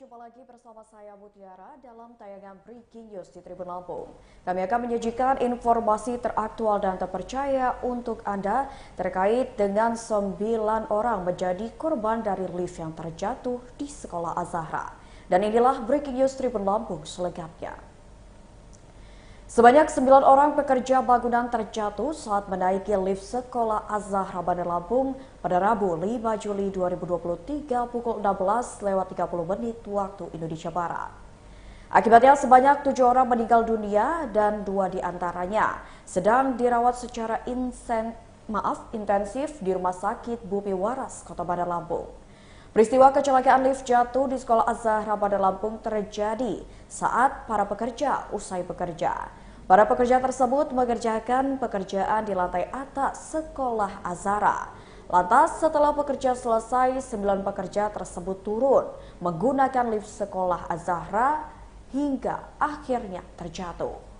jumpa lagi bersama saya Mutiara dalam tayangan Breaking News di Tribun Lampung. Kami akan menyajikan informasi teraktual dan terpercaya untuk Anda terkait dengan 9 orang menjadi korban dari lift yang terjatuh di Sekolah Az-Zahra. Dan inilah Breaking News Tribun Lampung selengkapnya. Sebanyak 9 orang pekerja bangunan terjatuh saat menaiki lift Sekolah Az-Zahra Bandar Lampung pada Rabu 5 Juli 2023 pukul 16:30 waktu Indonesia Barat. Akibatnya sebanyak 7 orang meninggal dunia dan 2 diantaranya sedang dirawat secara intensif di Rumah Sakit Bumi Waras, Kota Bandar Lampung. Peristiwa kecelakaan lift jatuh di Sekolah Az-Zahra Bandar Lampung terjadi saat para pekerja usai bekerja. Para pekerja tersebut mengerjakan pekerjaan di lantai atas Sekolah Az-Zahra. Lantas setelah pekerja selesai, 9 pekerja tersebut turun menggunakan lift Sekolah Az-Zahra hingga akhirnya terjatuh.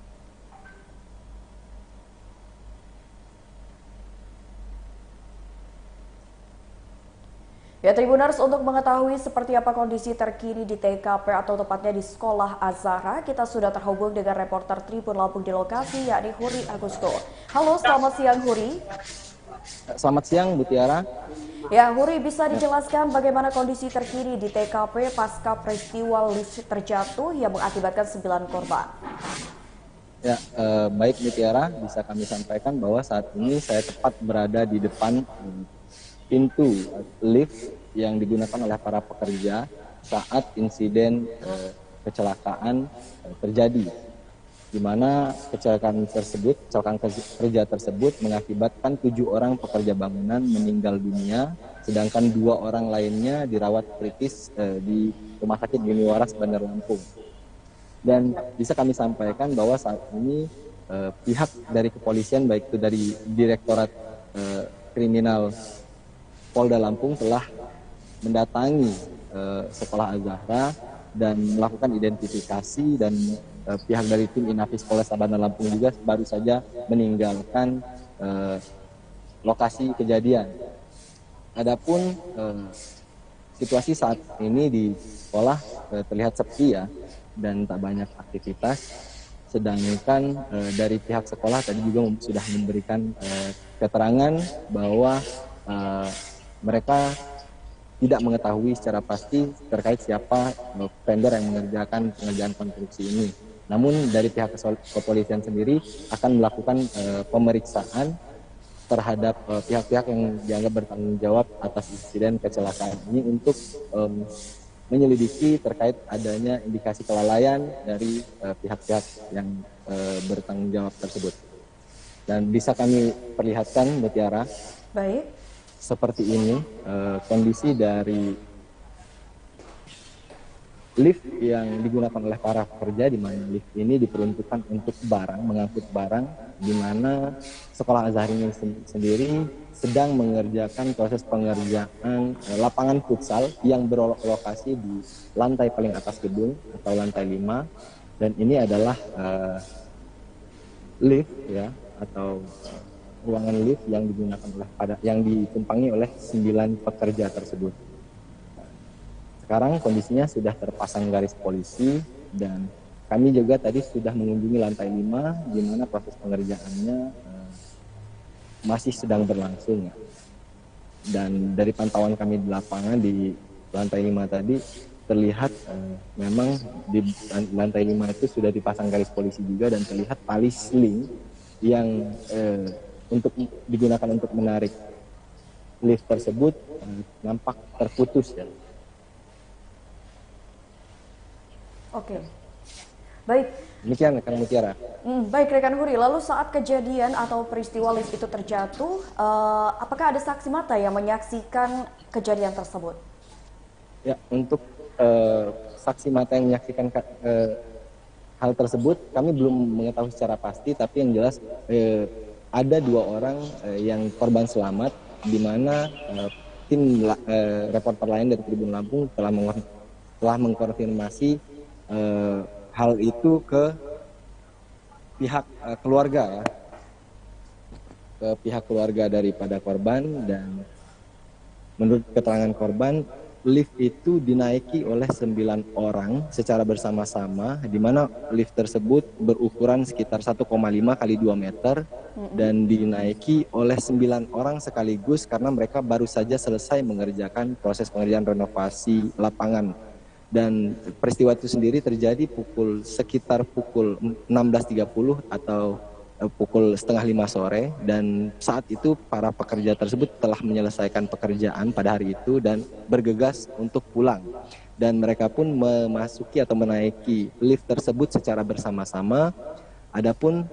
Ya, Tribuners, untuk mengetahui seperti apa kondisi terkini di TKP atau tepatnya di Sekolah Az-Zahra, kita sudah terhubung dengan reporter Tribun Lampung di lokasi, yakni Huri Agusto. Halo, selamat siang Huri. Selamat siang, Bu Tiara. Ya, Huri, bisa dijelaskan bagaimana kondisi terkini di TKP pasca peristiwa lift terjatuh yang mengakibatkan 9 korban? Ya, baik Bu Tiara, bisa kami sampaikan bahwa saat ini saya tepat berada di depan pintu lift yang digunakan oleh para pekerja saat insiden kecelakaan terjadi, di mana kecelakaan kerja tersebut mengakibatkan 7 orang pekerja bangunan meninggal dunia, sedangkan 2 orang lainnya dirawat kritis di Rumah Sakit Bumi Waras Bandar Lampung. Dan bisa kami sampaikan bahwa saat ini pihak dari kepolisian, baik itu dari Direktorat Kriminal Polda Lampung, telah mendatangi Sekolah Az-Zahra dan melakukan identifikasi, dan pihak dari tim Inafis Polres Bandar Lampung juga baru saja meninggalkan lokasi kejadian. Adapun situasi saat ini di sekolah terlihat sepi ya, dan tak banyak aktivitas, sedangkan dari pihak sekolah tadi juga sudah memberikan keterangan bahwa mereka tidak mengetahui secara pasti terkait siapa vendor yang mengerjakan pengerjaan konstruksi ini. Namun dari pihak kepolisian sendiri akan melakukan pemeriksaan terhadap pihak-pihak yang dianggap bertanggung jawab atas insiden kecelakaan ini untuk menyelidiki terkait adanya indikasi kelalaian dari pihak-pihak yang bertanggung jawab tersebut. Dan bisa kami perlihatkan, Bu Tiara, Baik. Seperti ini kondisi dari lift yang digunakan oleh para pekerja, di mana lift ini diperuntukkan untuk mengangkut barang, di mana Sekolah Az-Zahra ini sendiri sedang mengerjakan proses pengerjaan lapangan futsal yang berlokasi di lantai paling atas gedung atau lantai 5, dan ini adalah lift ya, atau ruangan lift yang digunakan yang ditumpangi oleh 9 pekerja tersebut. Sekarang kondisinya sudah terpasang garis polisi, dan kami juga tadi sudah mengunjungi lantai 5, di mana proses pengerjaannya masih sedang berlangsung ya. Dan dari pantauan kami di lapangan di lantai 5 tadi terlihat memang di lantai 5 itu sudah dipasang garis polisi juga, dan terlihat tali seling yang digunakan untuk menarik lift tersebut nampak terputus ya. Oke. Baik. Demikian rekan Mutiara. Baik rekan Huri, lalu saat kejadian atau peristiwa lift itu terjatuh, apakah ada saksi mata yang menyaksikan kejadian tersebut? Ya, untuk saksi mata yang menyaksikan hal tersebut kami belum mengetahui secara pasti, tapi yang jelas ada 2 orang yang korban selamat, di mana tim reporter lain dari Tribun Lampung telah mengkonfirmasi hal itu ke pihak keluarga ya, ke pihak keluarga daripada korban. Dan menurut keterangan korban, lift itu dinaiki oleh 9 orang secara bersama-sama, di mana lift tersebut berukuran sekitar 1,5 kali 2 meter dan dinaiki oleh 9 orang sekaligus karena mereka baru saja selesai mengerjakan proses pengerjaan renovasi lapangan. Dan peristiwa itu sendiri terjadi sekitar pukul 16.30 atau pukul setengah 5 sore, dan saat itu para pekerja tersebut telah menyelesaikan pekerjaan pada hari itu dan bergegas untuk pulang. Dan mereka pun memasuki atau menaiki lift tersebut secara bersama-sama. Adapun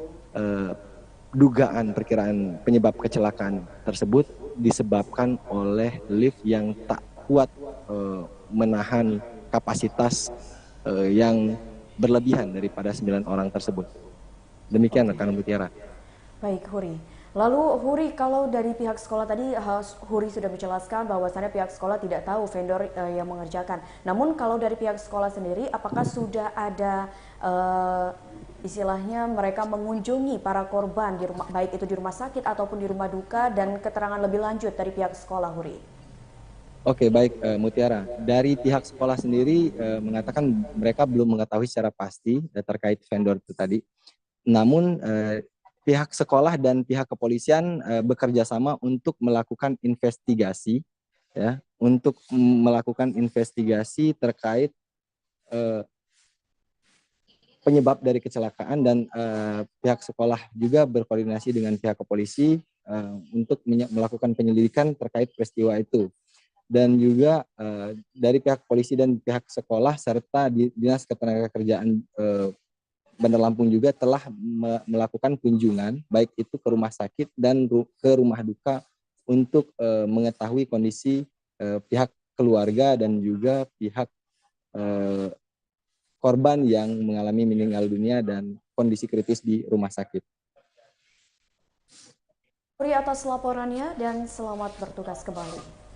dugaan perkiraan penyebab kecelakaan tersebut disebabkan oleh lift yang tak kuat menahan kapasitas yang berlebihan daripada 9 orang tersebut. Demikian rekan Mutiara. Baik, Huri. Lalu Huri, kalau dari pihak sekolah tadi Huri sudah menjelaskan bahwasannya pihak sekolah tidak tahu vendor yang mengerjakan. Namun kalau dari pihak sekolah sendiri, apakah sudah ada istilahnya mereka mengunjungi para korban di rumah, baik itu di rumah sakit ataupun di rumah duka, dan keterangan lebih lanjut dari pihak sekolah, Huri? Oke, baik Mutiara. Dari pihak sekolah sendiri mengatakan mereka belum mengetahui secara pasti terkait vendor itu tadi. Namun pihak sekolah dan pihak kepolisian bekerja sama untuk melakukan investigasi, ya, untuk melakukan investigasi terkait penyebab dari kecelakaan, dan pihak sekolah juga berkoordinasi dengan pihak kepolisi untuk melakukan penyelidikan terkait peristiwa itu. Dan juga dari pihak polisi dan pihak sekolah serta Dinas Ketenagakerjaan Bandar Lampung juga telah melakukan kunjungan baik itu ke rumah sakit dan ke rumah duka untuk mengetahui kondisi pihak keluarga dan juga pihak korban yang mengalami meninggal dunia dan kondisi kritis di rumah sakit. Huri atas laporannya dan selamat bertugas kembali.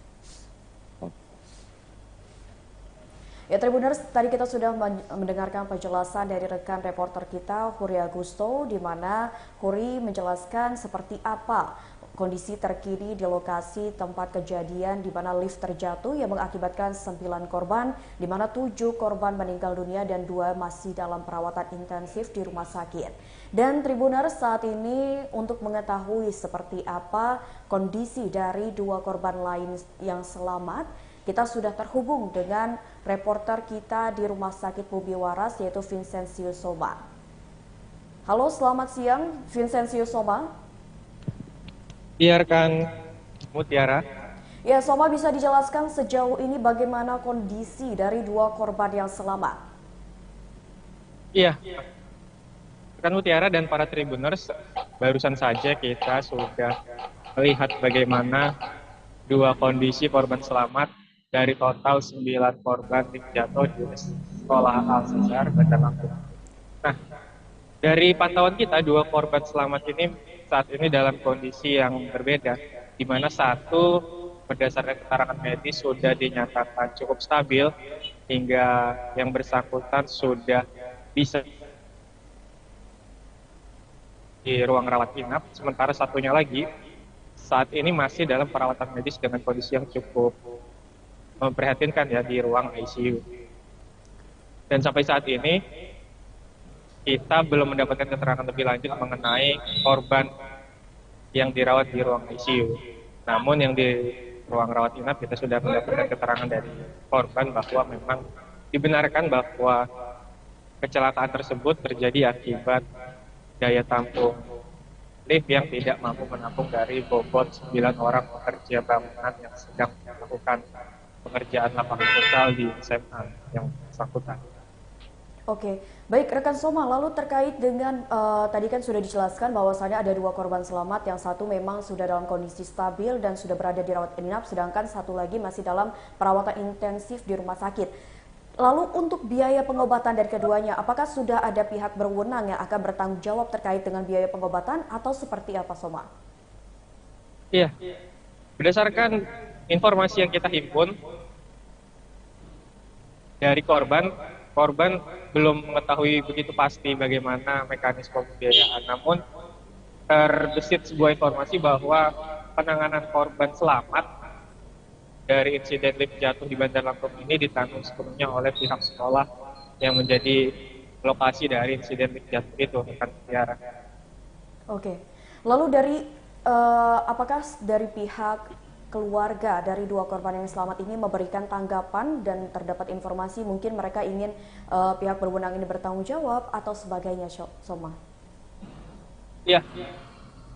Ya, Tribuners, tadi kita sudah mendengarkan penjelasan dari rekan reporter kita Huri Agusto, di mana Huri menjelaskan seperti apa kondisi terkini di lokasi tempat kejadian di mana lift terjatuh yang mengakibatkan 9 korban, di mana 7 korban meninggal dunia dan 2 masih dalam perawatan intensif di rumah sakit. Dan Tribuners, saat ini untuk mengetahui seperti apa kondisi dari 2 korban lain yang selamat, kita sudah terhubung dengan reporter kita di Rumah Sakit Bobi Waras, yaitu Vincenzius Soma. Halo, selamat siang Vincenzius Soma. Iya rekan Mutiara. Ya, Soma, bisa dijelaskan sejauh ini bagaimana kondisi dari 2 korban yang selamat? Iya, rekan Mutiara dan para Tribuners, barusan saja kita sudah melihat bagaimana 2 kondisi korban selamat dari total 9 korban yang jatuh di sekolah Al-Azhar Bandar Lampung. Nah, dari pantauan kita 2 korban selamat ini saat ini dalam kondisi yang berbeda, di mana satu berdasarkan keterangan medis sudah dinyatakan cukup stabil hingga yang bersangkutan sudah bisa di ruang rawat inap, sementara satunya lagi saat ini masih dalam perawatan medis dengan kondisi yang cukup memprihatinkan ya di ruang ICU. Dan sampai saat ini kita belum mendapatkan keterangan lebih lanjut mengenai korban yang dirawat di ruang ICU. Namun yang di ruang rawat inap kita sudah mendapatkan keterangan dari korban bahwa memang dibenarkan bahwa kecelakaan tersebut terjadi akibat daya tampung lift yang tidak mampu menampung dari bobot 9 orang pekerja bangunan yang sedang melakukan pengerjaan lapangan futsal di SMA yang bersangkutan. Oke, baik rekan Soma, lalu terkait dengan tadi kan sudah dijelaskan bahwasannya ada 2 korban selamat, yang satu memang sudah dalam kondisi stabil dan sudah berada di rawat inap, sedangkan satu lagi masih dalam perawatan intensif di rumah sakit. Lalu untuk biaya pengobatan dari keduanya, apakah sudah ada pihak berwenang yang akan bertanggung jawab terkait dengan biaya pengobatan atau seperti apa, Soma? Iya, berdasarkan informasi yang kita himpun dari korban belum mengetahui begitu pasti bagaimana mekanisme pembiayaan. Namun terbesit sebuah informasi bahwa penanganan korban selamat dari insiden lift jatuh di Bandar Lampung ini ditanggung sepenuhnya oleh pihak sekolah yang menjadi lokasi dari insiden lift jatuh itu, rekan Tiara. Oke. Lalu dari apakah dari pihak keluarga dari dua korban yang selamat ini memberikan tanggapan dan terdapat informasi mungkin mereka ingin pihak berwenang ini bertanggung jawab atau sebagainya, Soma? Ya,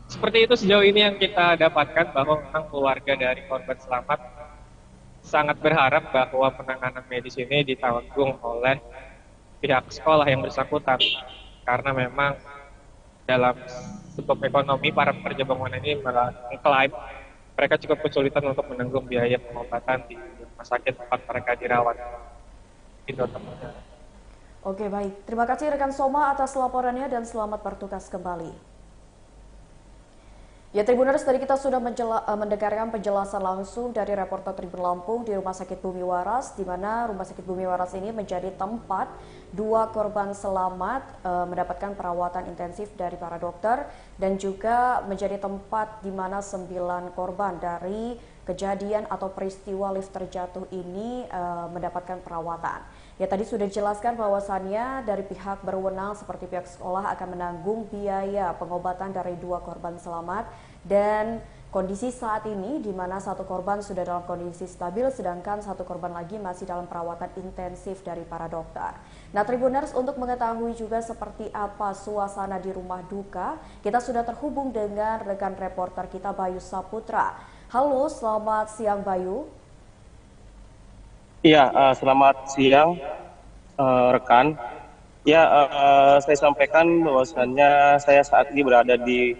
seperti itu sejauh ini yang kita dapatkan, bahwa memang keluarga dari korban selamat sangat berharap bahwa penanganan medis ini ditanggung oleh pihak sekolah yang bersangkutan, karena memang dalam skop ekonomi para pekerja bangunan ini mengklaim mereka cukup kesulitan untuk menanggung biaya pengobatan di rumah sakit tempat mereka dirawat. Itu teman-teman. Oke, baik. Terima kasih rekan Soma atas laporannya dan selamat bertugas kembali. Ya, Tribuners, tadi kita sudah mendengarkan penjelasan langsung dari reporter Tribun Lampung di Rumah Sakit Bumi Waras, di mana Rumah Sakit Bumi Waras ini menjadi tempat dua korban selamat mendapatkan perawatan intensif dari para dokter, dan juga menjadi tempat di mana 9 korban dari kejadian atau peristiwa lift terjatuh ini mendapatkan perawatan. Ya, tadi sudah dijelaskan bahwasannya dari pihak berwenang seperti pihak sekolah akan menanggung biaya pengobatan dari dua korban selamat, dan kondisi saat ini di mana satu korban sudah dalam kondisi stabil sedangkan satu korban lagi masih dalam perawatan intensif dari para dokter. Nah, Tribuners, untuk mengetahui juga seperti apa suasana di rumah duka, kita sudah terhubung dengan rekan reporter kita Bayu Saputra. Halo, selamat siang Bayu. Iya, selamat siang rekan. Ya, saya sampaikan bahwasannya saya saat ini berada di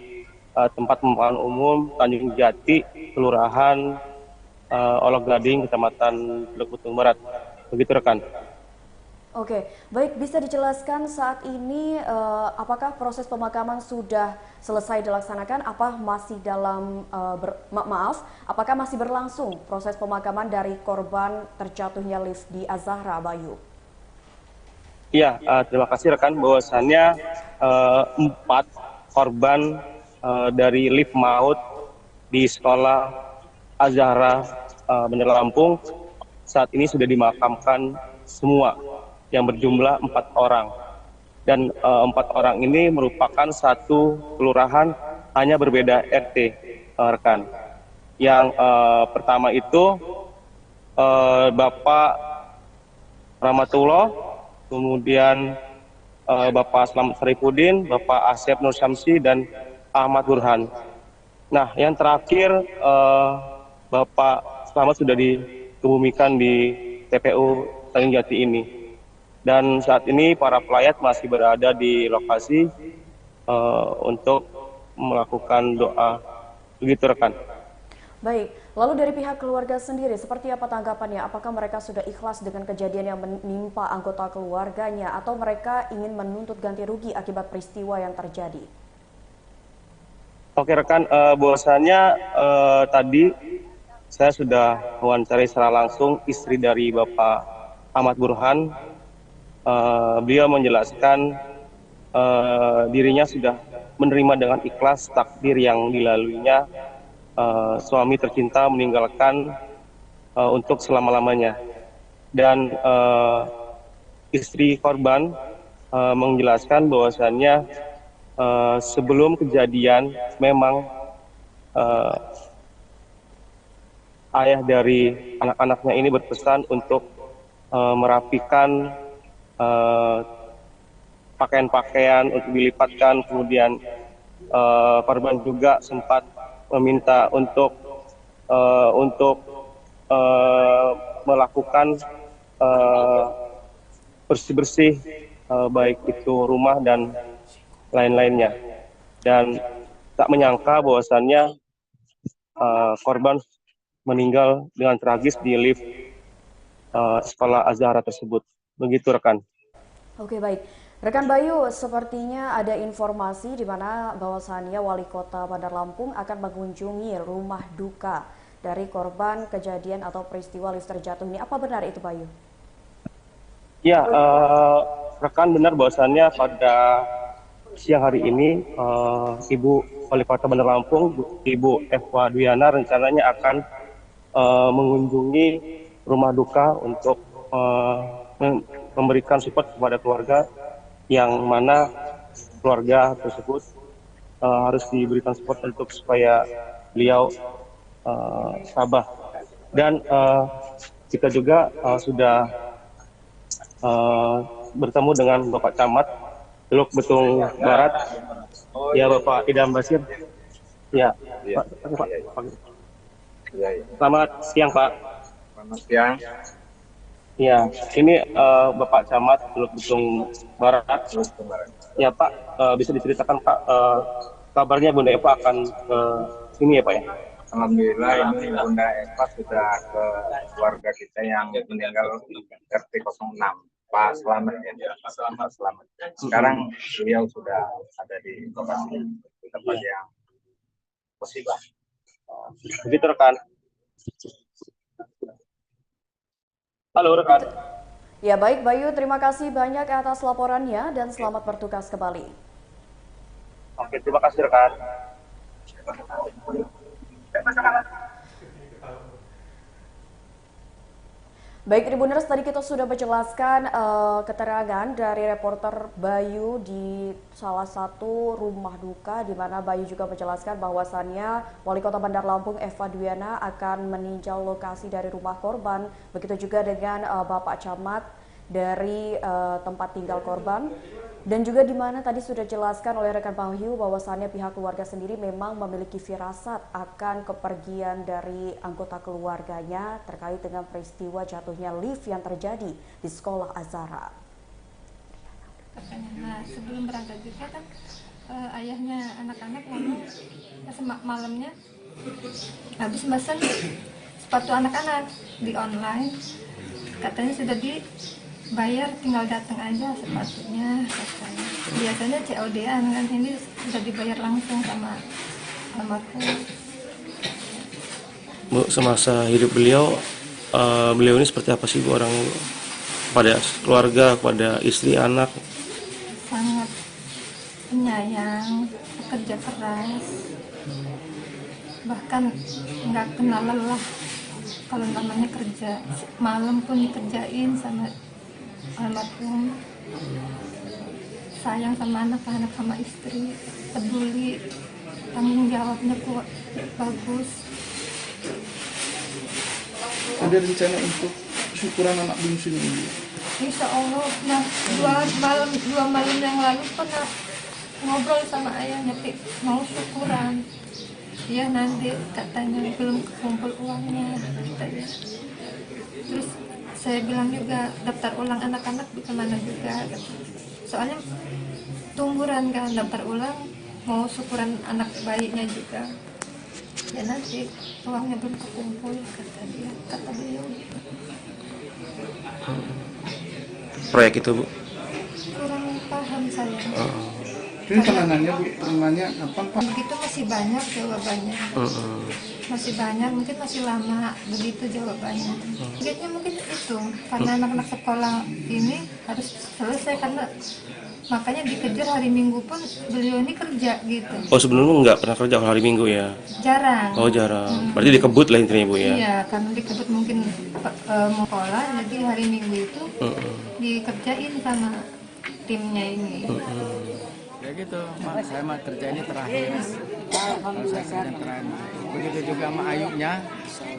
tempat pemakaman umum Tanjung Jati, Kelurahan Olok Gading, Kecamatan Teluk Betung Barat. Begitu rekan. Oke, baik, bisa dijelaskan saat ini apakah proses pemakaman sudah selesai dilaksanakan? Apa masih dalam apakah masih berlangsung proses pemakaman dari korban terjatuhnya lift di Az-Zahra, Bayu? Iya, terima kasih rekan, bahwasannya 4 korban dari lift maut di sekolah Az-Zahra Bandar Lampung saat ini sudah dimakamkan semua, yang berjumlah 4 orang, dan 4 orang ini merupakan satu kelurahan, hanya berbeda RT, rekan. Yang pertama itu Bapak Rahmatullah, kemudian Bapak Slamet Saripudin, Bapak Asep Nur Syamsi, dan Ahmad Burhan. Nah, yang terakhir Bapak Slamet sudah dikebumikan di TPU Tanjung Jati ini. Dan saat ini para pelayat masih berada di lokasi untuk melakukan doa. Begitu rekan. Baik, lalu dari pihak keluarga sendiri seperti apa tanggapannya? Apakah mereka sudah ikhlas dengan kejadian yang menimpa anggota keluarganya atau mereka ingin menuntut ganti rugi akibat peristiwa yang terjadi? Oke rekan, bahwasannya tadi saya sudah wawancari secara langsung istri dari Bapak Ahmad Burhan. Beliau menjelaskan dirinya sudah menerima dengan ikhlas takdir yang dilaluinya. Suami tercinta meninggalkan untuk selama-lamanya. Dan istri korban menjelaskan bahwasannya sebelum kejadian memang ayah dari anak-anaknya ini berpesan untuk merapikan pakaian-pakaian untuk dilipatkan. Kemudian korban juga sempat meminta untuk melakukan bersih-bersih baik itu rumah dan lain-lainnya. Dan tak menyangka bahwasannya korban meninggal dengan tragis di lift sekolah Az-Zahra tersebut. Begitu rekan. Oke, baik. Rekan Bayu, sepertinya ada informasi di mana bahwasannya Wali Kota Bandar Lampung akan mengunjungi rumah duka dari korban kejadian atau peristiwa lift terjatuh ini. Apa benar itu, Bayu? Ya, rekan, benar bahwasannya pada siang hari ini Ibu Wali Kota Bandar Lampung, Ibu Eva Duyana rencananya akan mengunjungi rumah duka untuk memberikan support kepada keluarga, yang mana keluarga tersebut harus diberikan support untuk supaya beliau tabah. Dan kita juga sudah bertemu dengan Bapak Camat Teluk Betung Barat, ya Bapak Idam Basir. Ya, Pak. Selamat siang, Pak. Selamat siang. Ya, ini Bapak Camat Teluk Betung Barat. Ya Pak, bisa diceritakan Pak, kabarnya Bunda Eva akan ke sini ya Pak ya? Alhamdulillah ini Bunda Eva sudah ke keluarga kita yang meninggal RT 06. Pak Selamat ya, Pak Selamat. Sekarang beliau sudah ada di lokasi tempat yang musibah. Begitu rekan. Halo rekan. Ya baik Bayu, terima kasih banyak atas laporannya dan selamat bertugas kembali. Oke, terima kasih rekan. Baik Tribuners, tadi kita sudah menjelaskan keterangan dari reporter Bayu di salah satu rumah duka, di mana Bayu juga menjelaskan bahwasannya Wali Kota Bandar Lampung Eva Dwiana akan meninjau lokasi dari rumah korban, begitu juga dengan Bapak Camat dari tempat tinggal korban. Dan juga di mana tadi sudah dijelaskan oleh rekan Bayu bahwasannya pihak keluarga sendiri memang memiliki firasat akan kepergian dari anggota keluarganya terkait dengan peristiwa jatuhnya lift yang terjadi di sekolah Azhara. Nah, sebelum berangkat juga kan ayahnya anak-anak ngomong malamnya habis mesen sepatu anak-anak di online, katanya sudah dibayar, tinggal datang aja sepatunya katanya. Biasanya COD-an kan, ini sudah dibayar langsung sama almarhum. Bu, semasa hidup beliau ini seperti apa sih Bu orangnya Bu? Pada keluarga, pada istri, anak? Sangat penyayang, pekerja keras, bahkan nggak kenal lelah kalau namanya kerja. Malam pun dikerjain sama almarhum. Sayang sama anak-anak, sama istri, peduli, tanggung jawabnya kuat, bagus. Ada rencana untuk syukuran anak bungsu ini? Insya Allah. Nah, dua malam yang lalu pernah ngobrol sama ayahnya, mau syukuran. Ya nanti katanya belum kumpul uangnya katanya. Terus saya bilang juga daftar ulang anak-anak di kemana juga katanya. Soalnya tungguran kan, daftar ulang mau syukuran anak bayinya juga. Ya nanti uangnya belum kekumpul kata beliau. Proyek itu Bu? Kurang paham saya. Ini penangannya Bu, penangannya apa Pak? Begitu masih banyak jawabannya. Masih banyak, mungkin masih lama begitu jawabannya. Mungkin itu karena anak-anak sekolah ini harus selesai, karena makanya dikejar hari Minggu pun beliau ini kerja gitu. Oh sebelumnya nggak pernah kerja hari Minggu ya? Jarang. Oh jarang. Berarti dikebut lah intinya Bu ya? Iya, karena dikebut mungkin mau sekolah, jadi hari Minggu itu dikerjain sama timnya ini. Ya gitu, saya mah kerja ini terakhir. Kalau saya kerja terakhir. Begitu juga sama Ayunya,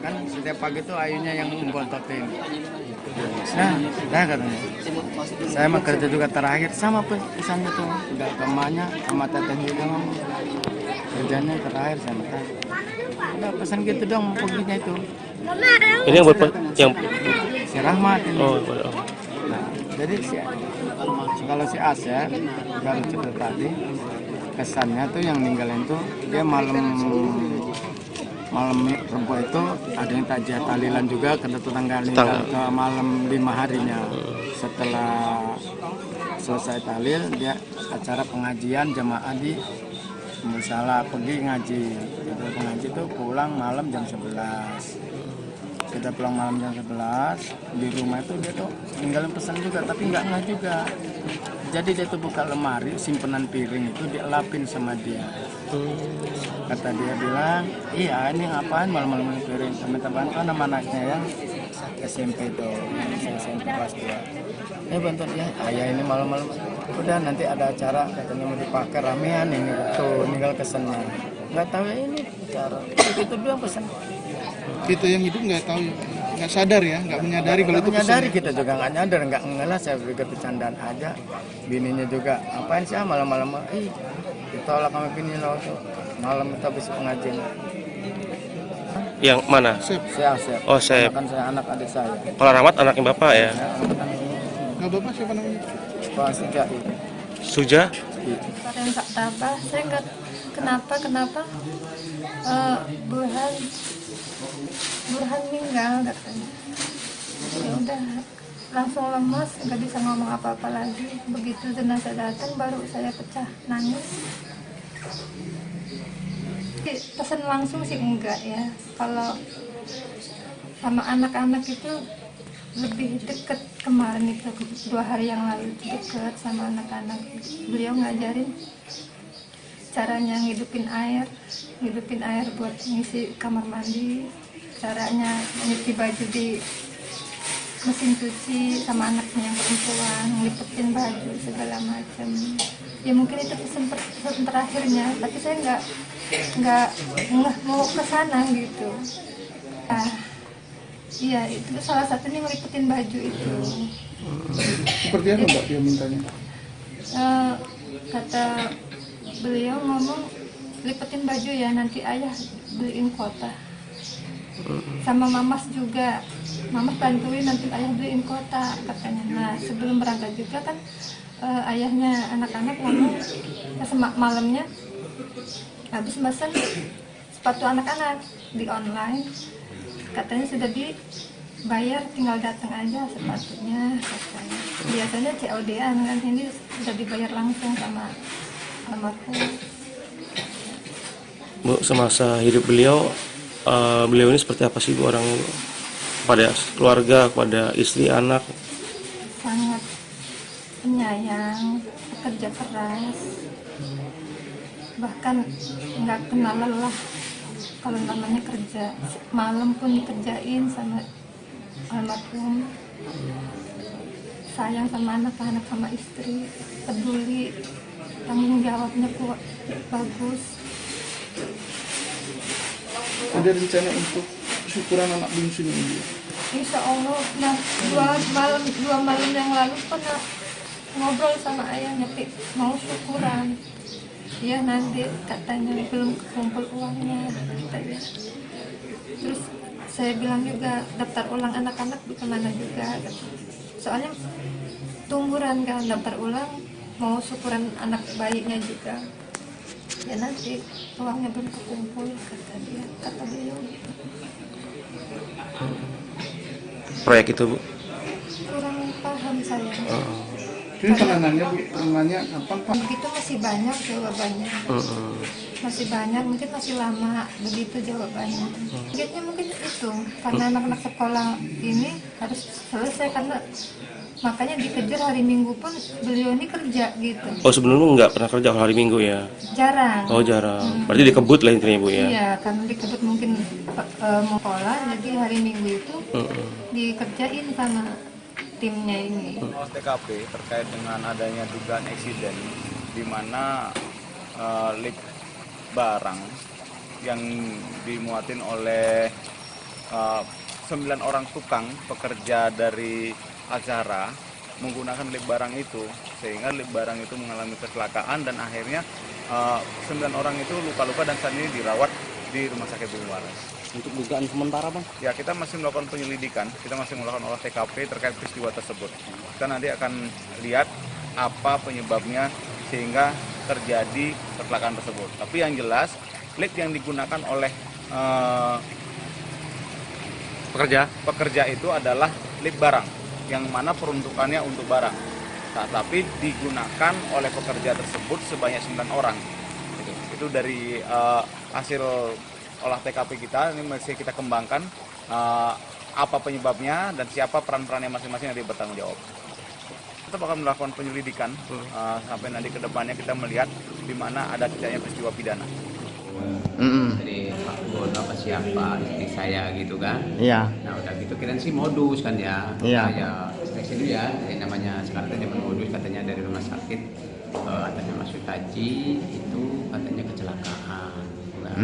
kan setiap pagi itu Ayunya yang membontotin. Nah, katanya. Saya mah kerja juga terakhir, sama pesannya tuh. Udah ke emaknya, sama teteh juga ngomong. Kerjanya terakhir sama tadi. Udah pesan gitu dong, perginya itu. Ini yang Si Rahmat ini. oh. Nah, jadi kalau si Asya baru cerita tadi, kesannya tuh yang ninggalin tuh dia malam Rebo itu ada yang takziah tahlilan juga, kena tetangga meninggal ke malam 5 harinya. Setelah selesai tahlil dia acara pengajian jamaah di musala, pergi ngaji. Setelah pengaji tuh pulang malam jam 11. Kita pulang malam jam 11, di rumah itu dia tuh ninggalin pesan juga, tapi nggak juga. Jadi dia tuh buka lemari, simpenan piring itu dielapin sama dia. Kata dia bilang, iya ini ngapain malam-malam ini piring? Minta bantuan sama anaknya yang SMP tuh, SMP kelas 2. Bantuan ya, ayah ini malam-malam. Udah nanti ada acara katanya mau dipakai ramean ini tuh, tinggal kesana. Nggak tahu ya ini cara. Itu doang pesan. Kita yang hidup nggak tahu, nggak sadar ya, nggak menyadari kalau itu Menyadari pesan. kita juga nggak nyadar, nggak ngelah, saya pikir bercandaan aja. Bininya juga, apain sih malam-malam? Ditolak sama bini lo tuh. Malam kita habis pengajian. Yang mana? Saya. Oh, saya. Kan saya anak adik saya. Kalau Rahmat anaknya bapak ya? Nggak bapak siapa namanya? Pak Suja. Suja? Saya nggak tabah, saya nggak kenapa Burhan meninggal katanya. Ya udah langsung lemas, nggak bisa ngomong apa-apa lagi. Begitu jenazah datang baru saya pecah nangis. Pesan langsung sih enggak ya. Kalau sama anak-anak itu lebih deket kemarin itu 2 hari yang lalu deket sama anak-anak. Beliau ngajarin caranya ngidupin air buat ngisi kamar mandi, caranya nyuci baju di mesin cuci sama anaknya yang perempuan, ngelipetin baju segala macam. Ya mungkin itu pesan terakhirnya, tapi saya nggak mau ke sana gitu. Iya, itu salah satunya ngelipetin baju itu. Seperti apa Mbak dia mintanya? Kata beliau ngomong, lipetin baju ya, nanti ayah beliin kota. Sama mamas juga, mamas bantuin nanti ayah beliin kota katanya. Nah sebelum berangkat juga kan ayahnya anak-anak ngomong malamnya habis mesen sepatu anak-anak di online, katanya sudah dibayar, tinggal datang aja sepatunya katanya. Biasanya COD-an kan, ini sudah dibayar langsung sama almarhum. Bu, semasa hidup beliau ini seperti apa sih Bu, orang pada keluarga, pada istri, anak? Sangat penyayang, pekerja keras, bahkan nggak kenal lelah kalau namanya kerja. Malam pun dikerjain sama almarhum. Sayang sama anak-anak, sama istri, peduli, tanggung jawabnya kuat, bagus. Ada rencana untuk syukuran anak bungsu ini? Insya Allah. Nah, dua malam yang lalu pernah ngobrol sama ayahnya, mau syukuran. Ya nanti katanya belum kumpul uangnya katanya. Terus saya bilang juga daftar ulang anak-anak di kemana juga. Soalnya tungguran kan, daftar ulang mau syukuran anak bayinya juga. Ya nanti uangnya belum kumpul kata dia. Proyek itu Bu? Kurang paham saya. Ini penangannya Bu, penangannya kapan Pak? Begitu masih banyak jawabannya. Masih banyak, mungkin masih lama begitu jawabannya. Mungkin itu karena anak-anak sekolah ini harus selesai, karena makanya dikejar hari Minggu pun beliau ini kerja gitu. Oh, sebelumnya nggak pernah kerja hari Minggu ya? Jarang. Oh, jarang. Berarti dikebut lah intinya Bu ya? Iya, karena dikebut mungkin mau sekolah, jadi hari Minggu itu dikerjain sama timnya ini. Olah TKP terkait dengan adanya dugaan eksiden di mana lift barang yang dimuatin oleh 9 orang tukang pekerja dari Azhara menggunakan lift barang itu, sehingga lift barang itu mengalami kecelakaan dan akhirnya 9 orang itu luka-luka dan saat ini dirawat di Rumah Sakit Bumi Waras. Untuk dugaan sementara Bang? Ya, kita masih melakukan penyelidikan, kita masih melakukan olah TKP terkait peristiwa tersebut. Kita nanti akan lihat apa penyebabnya sehingga terjadi kecelakaan tersebut. Tapi yang jelas, lift yang digunakan oleh pekerja itu adalah lift barang, yang mana peruntukannya untuk barang. Tapi digunakan oleh pekerja tersebut sebanyak 9 orang. Itu dari hasil olah TKP kita, ini masih kita kembangkan apa penyebabnya dan siapa peran-perannya masing-masing yang bertanggung jawab. tetap akan melakukan penyelidikan sampai nanti ke depannya kita melihat di mana ada tidaknya peristiwa pidana. Dari Pak Gono apa siapa istri saya gitu kan. Iya. Nah udah gitu kirain sih modus kan ya. Iya. Saya seleksi dulu ya, namanya sekarang tadi modus katanya dari rumah sakit atasnya Mas Sutaji itu katanya kecelakaan. Gitu kan.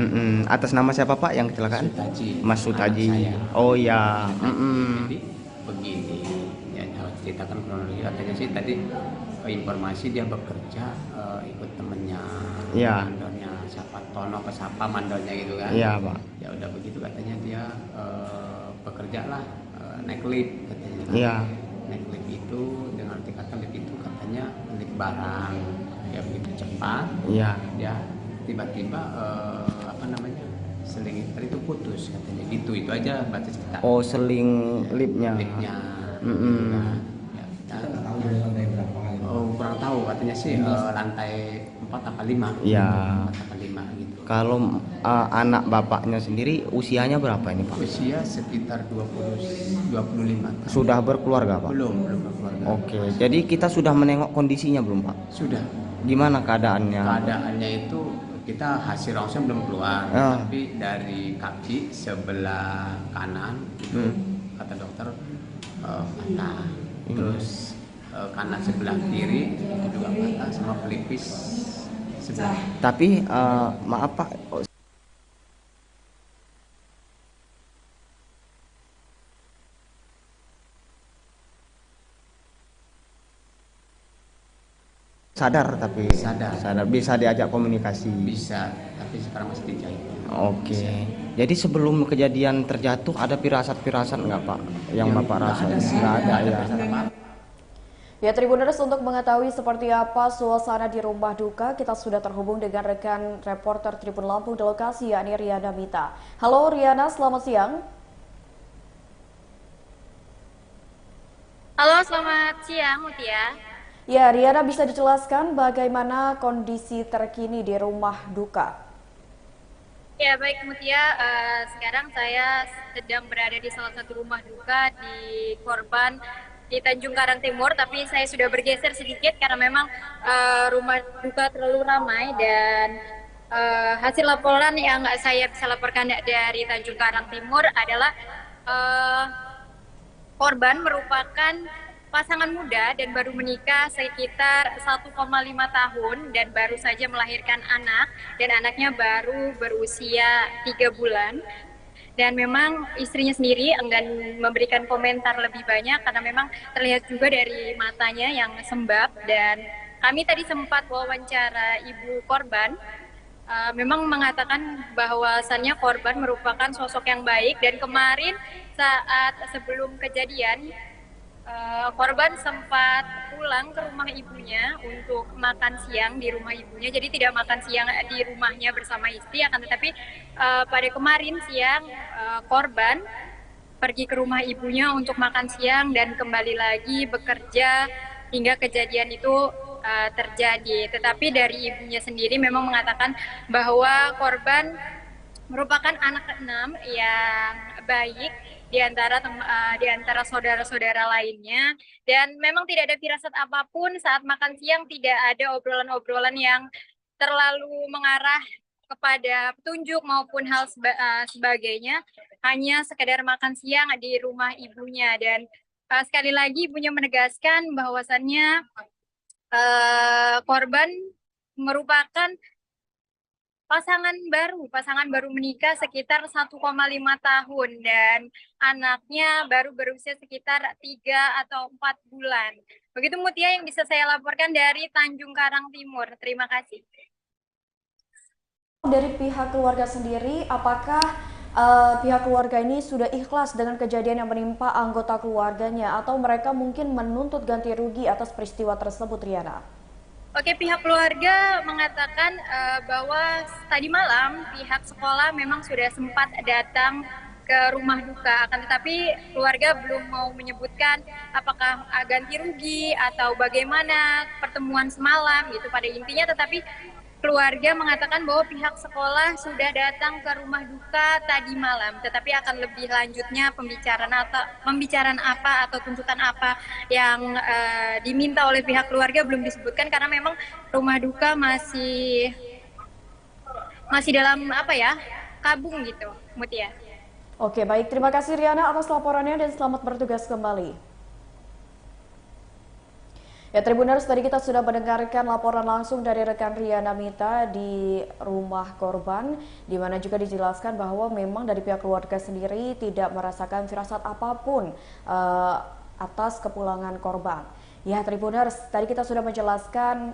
Atas nama siapa Pak yang kecelakaan? Sutaji. Mas Sutaji. Oh ya. Jadi begini, ya ceritakan kronologi katanya sih tadi informasi dia bekerja ikut temennya. Iya. Mandornya siapa Tono ke siapa mandornya gitu kan. Iya Pak. Ya udah begitu katanya dia bekerja lah naik lift katanya. Iya. Naik lift itu dengan tingkatan lift itu katanya lift barang ya begitu cepat. Iya. Dia tiba-tiba seling tadi itu putus katanya gitu, itu aja batas kita. Oh, seling liftnya. Liftnya. Ya, tahu dari lantai berapa? Oh, kurang tahu katanya sih lantai 4 apa 5. Iya. 4 apa 5 gitu. Kalau anak bapaknya sendiri usianya berapa ini Pak? Usia sekitar 25. Sudah berkeluarga Pak? Belum berkeluarga. Oke, jadi kita sudah menengok kondisinya belum Pak? Sudah. Gimana keadaannya? Keadaannya itu kita hasil ronsen belum keluar, tapi dari kaki sebelah kanan itu kata dokter patah. Terus kanan sebelah kiri itu juga patah sama pelipis sebelah. Tapi maaf Pak, sadar bisa diajak komunikasi. Bisa, tapi sekarang masih dijahit. Oke. Jadi sebelum kejadian terjatuh ada firasat-firasat nggak Pak yang Bapak rasa? Nggak ada ya. Ya, Tribuners, untuk mengetahui seperti apa suasana di rumah duka, kita sudah terhubung dengan rekan reporter Tribun Lampung di lokasi, yakni Riana Mita. Halo Riana, selamat siang. Halo, selamat siang Mutia. Ya, Riana, bisa dijelaskan bagaimana kondisi terkini di rumah duka? Ya, baik Mutia, sekarang saya sedang berada di salah satu rumah duka di korban di Tanjung Karang Timur, tapi saya sudah bergeser sedikit karena memang rumah duka terlalu ramai dan hasil laporan yang saya bisa laporkan dari Tanjung Karang Timur adalah korban merupakan pasangan muda dan baru menikah sekitar 1,5 tahun dan baru saja melahirkan anak, dan anaknya baru berusia 3 bulan. Dan memang istrinya sendiri enggan memberikan komentar lebih banyak karena memang terlihat juga dari matanya yang sembab. Dan kami tadi sempat wawancara ibu korban, memang mengatakan bahwasannya korban merupakan sosok yang baik, dan kemarin saat sebelum kejadian korban sempat pulang ke rumah ibunya untuk makan siang di rumah ibunya. Jadi tidak makan siang di rumahnya bersama istri, akan tetapi pada kemarin siang korban pergi ke rumah ibunya untuk makan siang dan kembali lagi bekerja hingga kejadian itu terjadi. Tetapi dari ibunya sendiri memang mengatakan bahwa korban merupakan anak ke-6 yang baik di antara saudara-saudara lainnya, dan memang tidak ada firasat apapun saat makan siang. Tidak ada obrolan-obrolan yang terlalu mengarah kepada petunjuk maupun hal sebagainya, hanya sekedar makan siang di rumah ibunya. Dan sekali lagi ibunya menegaskan bahwasannya korban merupakan pasangan baru menikah sekitar 1,5 tahun dan anaknya baru berusia sekitar 3 atau 4 bulan. Begitu Mutia yang bisa saya laporkan dari Tanjung Karang Timur. Terima kasih. Dari pihak keluarga sendiri, apakah pihak keluarga ini sudah ikhlas dengan kejadian yang menimpa anggota keluarganya, atau mereka mungkin menuntut ganti rugi atas peristiwa tersebut, Riana? Oke, pihak keluarga mengatakan bahwa tadi malam pihak sekolah memang sudah sempat datang ke rumah duka, akan tetapi keluarga belum mau menyebutkan apakah ganti rugi atau bagaimana pertemuan semalam gitu pada intinya. Tetapi keluarga mengatakan bahwa pihak sekolah sudah datang ke rumah duka tadi malam, tetapi akan lebih lanjutnya pembicaraan apa atau tuntutan apa yang diminta oleh pihak keluarga belum disebutkan karena memang rumah duka masih dalam kabung gitu, Mutia. Oke, baik. Terima kasih Riana atas laporannya dan selamat bertugas kembali. Ya, Tribuners, tadi kita sudah mendengarkan laporan langsung dari rekan Riana Mita di rumah korban, di mana juga dijelaskan bahwa memang dari pihak keluarga sendiri tidak merasakan firasat apapun atas kepulangan korban. Ya, Tribuners, tadi kita sudah mendengarkan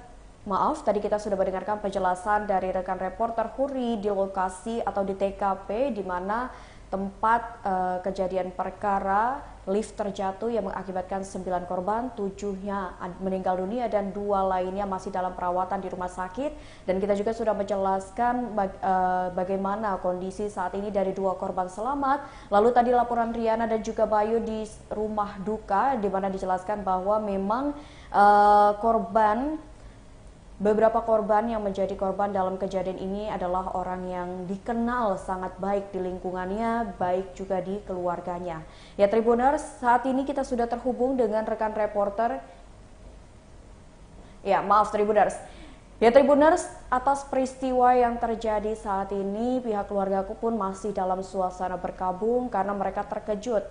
penjelasan dari rekan reporter Huri di lokasi atau di TKP, di mana tempat kejadian perkara lift terjatuh yang mengakibatkan 9 korban, 7-nya meninggal dunia dan 2 lainnya masih dalam perawatan di rumah sakit. Dan kita juga sudah menjelaskan bagaimana kondisi saat ini dari 2 korban selamat. Lalu tadi laporan Riana dan juga Bayu di rumah duka, di mana dijelaskan bahwa memang beberapa korban yang menjadi korban dalam kejadian ini adalah orang yang dikenal sangat baik di lingkungannya, baik juga di keluarganya. Ya, Tribuners, saat ini kita sudah terhubung dengan rekan reporter. Tribuners. Ya, Tribuners, atas peristiwa yang terjadi saat ini, pihak keluargaku pun masih dalam suasana berkabung karena mereka terkejut.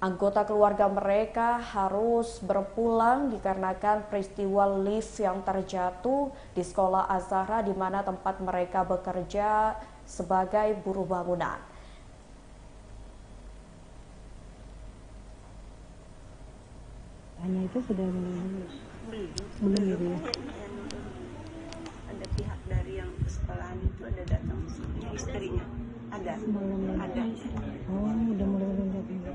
Anggota keluarga mereka harus berpulang dikarenakan peristiwa lift yang terjatuh di sekolah Az-Zahra, di mana tempat mereka bekerja sebagai buruh bangunan. Hanya itu sudah belum ya. Ada pihak dari yang sekolahan itu ada datang ke sini, istrinya ada. Ada. Oh, udah mulai datang.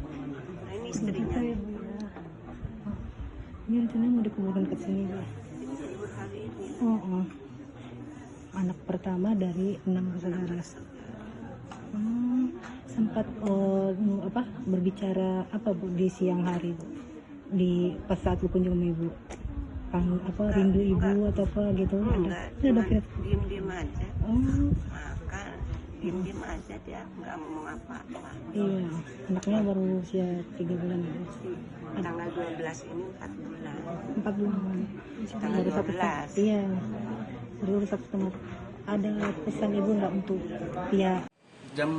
Ini istrinya. Ini rencananya mau dikuburkan ke sini ya. Anak pertama dari 6 bersaudara. Sempat berbicara apa Bu di siang hari Bu? Di pas saat berkunjung sama Ibu. Rindu Ibu atau apa gitu? Ada diem-diem aja. Makan. Diem-diem aja, dia nggak ngomong apa-apa. Iya, anaknya baru usia 3 bulan. Tanggal 12 ini 4 bulan. 4 bulan. Tanggal 12. Iya, baru 1,5. Ada pesan Ibu nggak untuk pihak? Jam